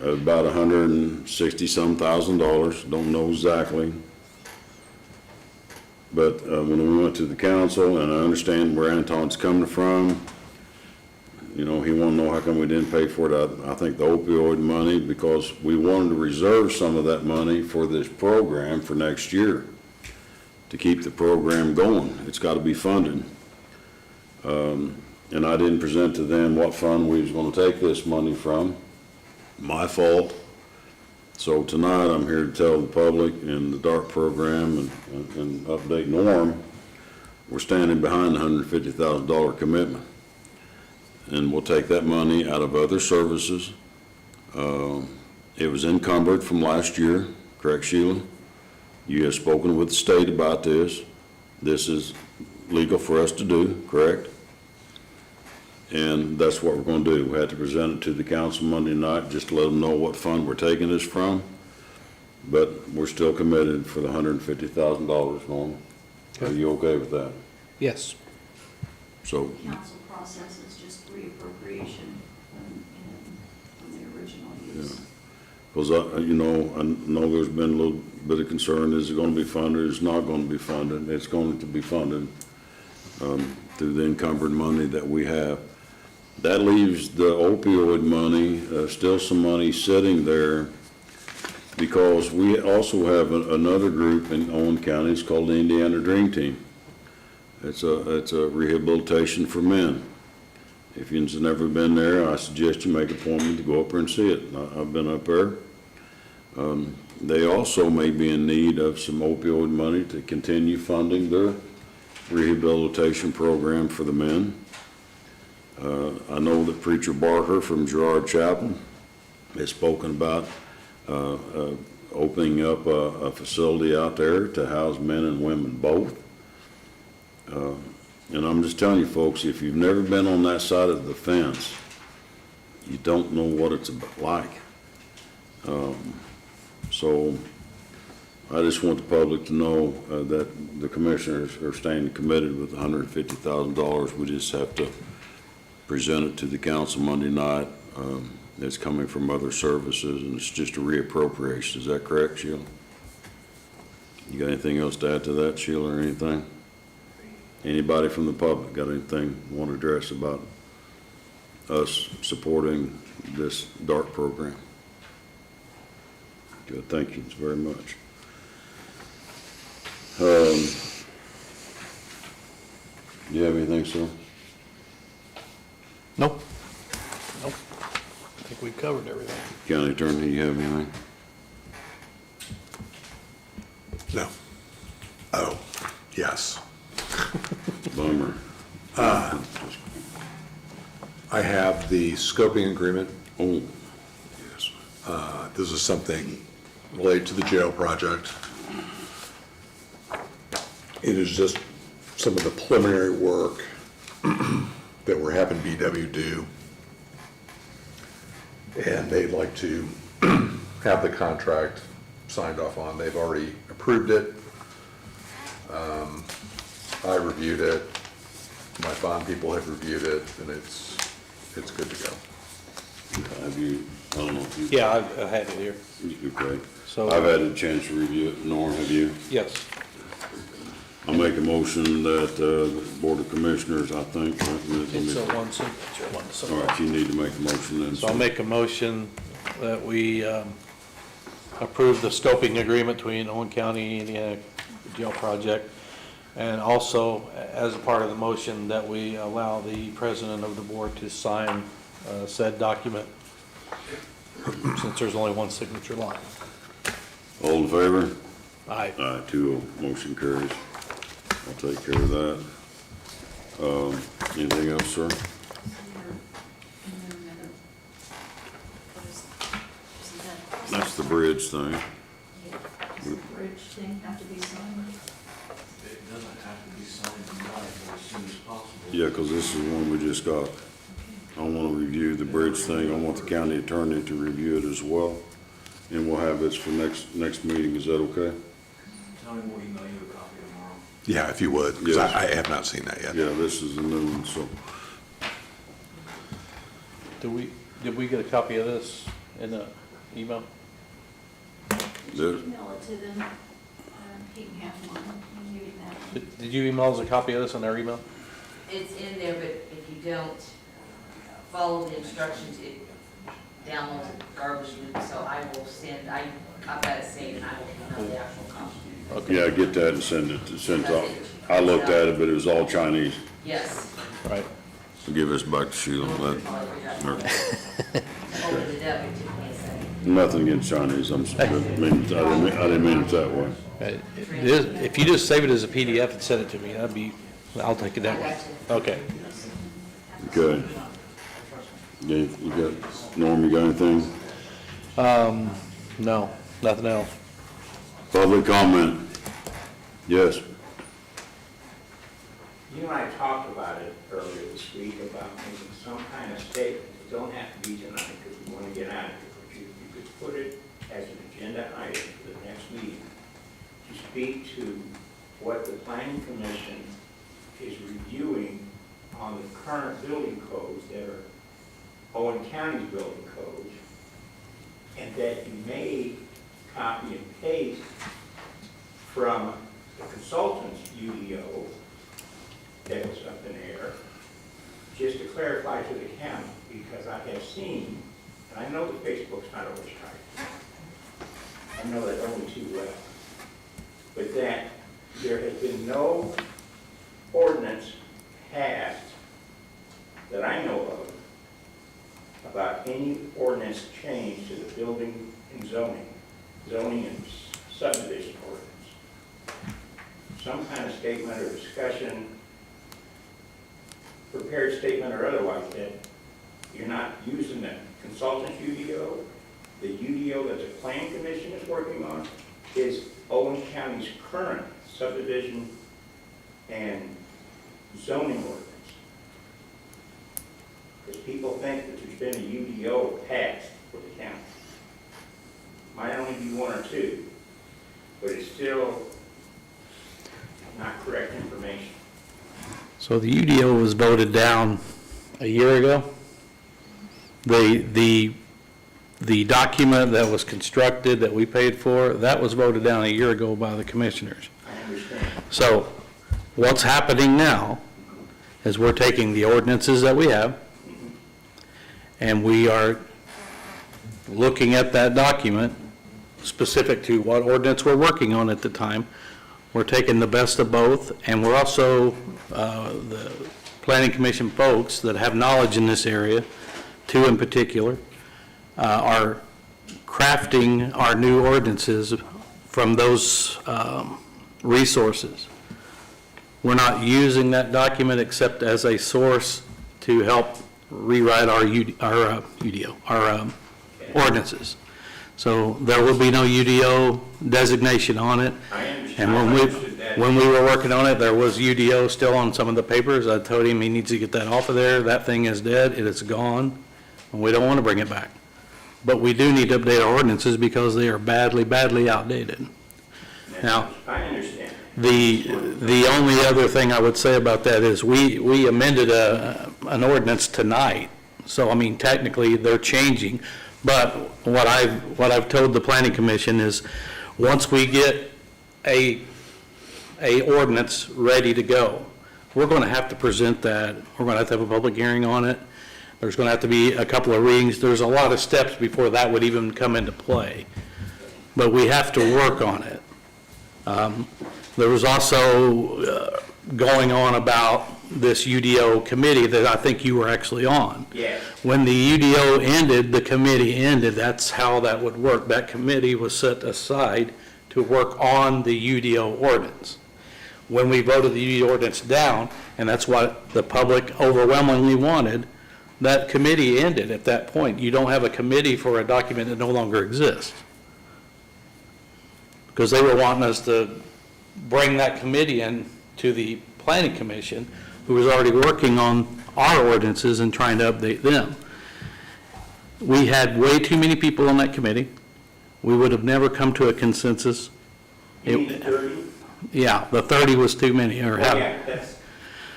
About $160-some thousand, don't know exactly. But when we went to the council, and I understand where Anton's coming from, You know, he wanted to know how come we didn't pay for it. I think the opioid money, because we wanted to reserve some of that money for this program for next year, to keep the program going. It's got to be funded. And I didn't present to them what fund we was going to take this money from. My fault. So tonight, I'm here to tell the public and the DART program and update Norm, we're standing behind the $150,000 commitment. And we'll take that money out of other services. It was encumbered from last year, correct, Sheila? You have spoken with the state about this. This is legal for us to do, correct? And that's what we're going to do. We had to present it to the council Monday night, just to let them know what fund we're taking this from. But we're still committed for the $150,000, Norm. Are you okay with that? Yes. So, Council process is just reappropriation from the original use. because you know, I know there's been a little bit of concern, is it going to be funded, it's not going to be funded, it's going to be funded through the encumbered money that we have. That leaves the opioid money, still some money sitting there, because we also have another group in Owen County, it's called the Indiana Dream Team. It's a rehabilitation for men. If you've never been there, I suggest you make an appointment to go up there and see it. I've been up there. They also may be in need of some opioid money to continue funding their rehabilitation program for the men. I know that Preacher Barker from Girard Chapel has spoken about opening up a facility out there to house men and women both. And I'm just telling you folks, if you've never been on that side of the fence, you don't know what it's like. So I just want the public to know that the commissioners are staying committed with $150,000. We just have to present it to the council Monday night. It's coming from other services, and it's just a reappropriation. Is that correct, Sheila? You got anything else to add to that, Sheila, or anything? Anybody from the public got anything you want to address about us supporting this DART program? Good, thank you very much. Do you have anything, sir? Nope. Nope. I think we covered everything. County Attorney, you have anything? No. Oh, yes. Bummer. I have the scoping agreement. Oh, Yes. This is something related to the jail project. It is just some of the preliminary work that we're having BW do. And they'd like to have the contract signed off on. They've already approved it. I reviewed it. My bond people have reviewed it, and it's good to go. have you, I don't know if you. Yeah, I had it here. Okay. So- I've had a chance to review it, nor have you. Yes. I'll make a motion that the Board of Commissioners, I think. It's a one signature, one All signature. right, you need to make a motion then. So I'll make a motion that we approve the scoping agreement between Owen County and Indiana Jail Project. And also, as a part of the motion, that we allow the president of the board to sign said document, since there's only one signature line. All in favor? Aye. Aye, 2-0, motion carries. I'll take care of that. Anything else, sir? And then another, what is, isn't that? That's the bridge thing. Does the bridge thing have to be signed? It doesn't have to be signed tonight, but as soon as possible. Yeah, because this is one we just got. I want to review the bridge thing. I want the county attorney to review it as well. And we'll have this for next meeting. Is that okay? Tony will email you a copy tomorrow. Yeah, if you would, because Yes. I have not seen that yet. Yeah, this is a new one, so. Did we get a copy of this in the email? There- Email it to them, he can have one, and give him that one. Did you email us a copy of this in their email? It's in there, but if you don't, follow the instructions, it downloads a garbage loop, so I will send, I've got it saved and I will email the actual copy. Yeah, get that and send it, I looked at it, but it was all Chinese. Yes. Right. Give us back to Sheila, Over the debit, you can't say. nothing against Chinese, I didn't mean it that way. If you just save it as a PDF and send it to me, I'll take it that way. Okay. Okay. Yeah, you got, Norm, you got anything? No, nothing else. Public comment? Yes. You and I talked about it earlier this week about making some kind of statement. It don't have to be tonight because we want to get out of here. But you could put it as an agenda item for the next meeting to speak to what the planning commission is reviewing on the current building codes that are Owen County's building codes, and that you may copy and paste from the consultant's UDO that was up in air, just to clarify to the county, because I have seen, and I know that Facebook's not always right. I know that only too well. But that there has been no ordinance passed that I know of about any ordinance change to the building and zoning and subdivision ordinance. Some kind of statement or discussion, prepared statement or otherwise, that you're not using the consultant's UDO. The UDO that the Plan Commission is working on is Owen County's current subdivision and zoning ordinance. Because people think that there's been a UDO passed for the county. Might only be one or two, but it's still not correct information. So the UDO was voted down a year ago. The document that was constructed, that we paid for, that was voted down a year ago by the commissioners. I understand. So what's happening now is we're taking the ordinances that we have, and we are looking at that document specific to what ordinance we're working on at the time. We're taking the best of both, and we're also, the Planning Commission folks that have knowledge in this area, two in particular, are crafting our new ordinances from those resources. We're not using that document except as a source to help rewrite our ordinances. So there will be no UDO designation on it. I understand. And when we were working on it, there was UDO still on some of the papers. I told him he needs to get that off of there. That thing is dead, it is gone, and we don't want to bring it back. But we do need to update our ordinances because they are badly, badly outdated. Now, I understand. the only other thing I would say about that is we amended an ordinance tonight. So, I mean, technically, they're changing. But what I've told the Planning Commission is, once we get a ordinance ready to go, we're going to have to present that. We're going to have a public hearing on it. There's going to have to be a couple of readings. There's a lot of steps before that would even come into play. But we have to work on it. There was also going on about this UDO committee that I think you were actually on. Yes. When the UDO ended, the committee ended. That's how that would work. That committee was set aside to work on the UDO ordinance. When we voted the UDO ordinance down, and that's what the public overwhelmingly wanted, that committee ended at that point. You don't have a committee for a document that no longer exists. Because they were wanting us to bring that committee in to the Planning Commission, who was already working on our ordinances and trying to update them. We had way too many people on that committee. We would have never come to a consensus. You mean the 30? Yeah, the 30 was too many, or Oh, yeah, that's,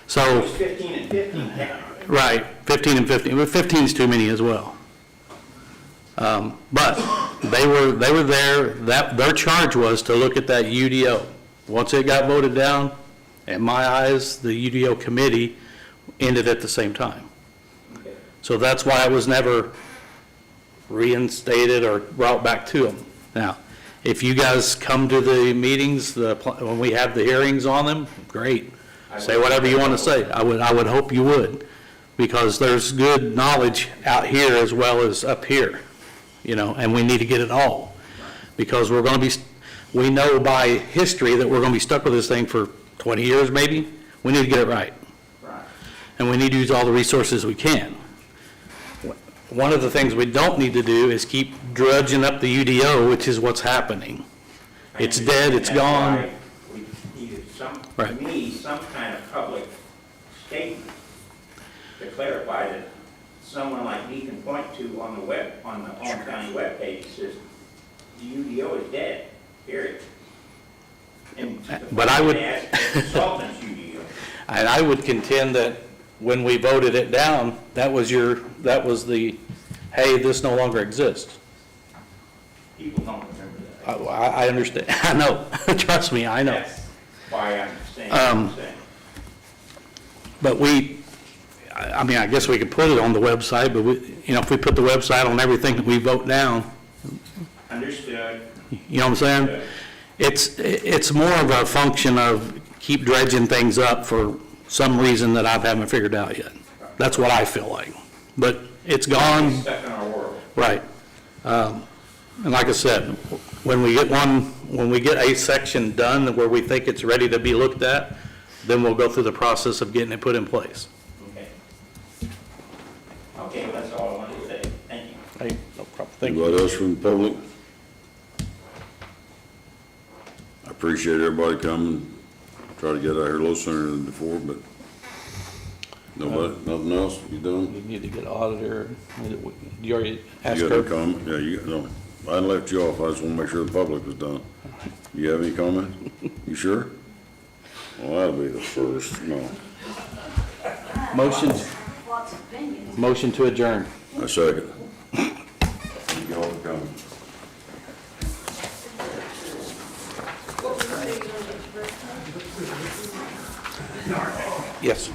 so, it was 15 and 15 technically. right, 15 and 15, but 15 is too many as well. But they were there, their charge was to look at that UDO. Once it got voted down, in my eyes, the UDO committee ended at the same time. Okay. So that's why it was never reinstated or brought back to them. Now, if you guys come to the meetings, when we have the hearings on them, great. Say whatever you want to say. I would hope you would, because there's good knowledge out here as well as up here, you know, and we need to get it all. Because we're going to be, we know by history that we're going to be stuck with this thing for 20 years maybe. We need to get it right. Right. And we need to use all the resources we can. One of the things we don't need to do is keep drudging up the UDO, which is what's happening. It's dead, it's That's gone. why we needed some, to Right. me, some kind of public statement to clarify that someone like me can point to on the web, on the Holmes County webpage, says, the UDO is dead, period. And But I would- ask the consultant's UDO. And I would contend that when we voted it down, that was the, hey, this no longer exists. People don't remember that. I understand, I know, trust me, I know. That's why I'm saying what I'm saying. But I mean, I guess we could put it on the website, but you know, if we put the website on everything that we vote down, Understood. you know what I'm saying? It's more of a function of keep dredging things up for some reason that I haven't figured out yet. That's what I feel like. But it's gone. Stuck in our world. Right. And like I said, when we get a section done where we think it's ready to be looked at, then we'll go through the process of getting it put in place. Okay. Okay, well, that's all I wanted to say. Thank you. Hey, no problem. Thank you. Anybody else from the public? I appreciate everybody coming. Try to get out here a little sooner than before, but nobody, nothing else? You done? You need to get auditor. You already asked You got any her? comment? Yeah, you got, no, I didn't left you off. I just want to make sure the public was done. You have any comment? You sure? Well, that'll be the first, no. Motion, Lots of opinions. motion to adjourn. A second. You all for coming. What was the, Yes.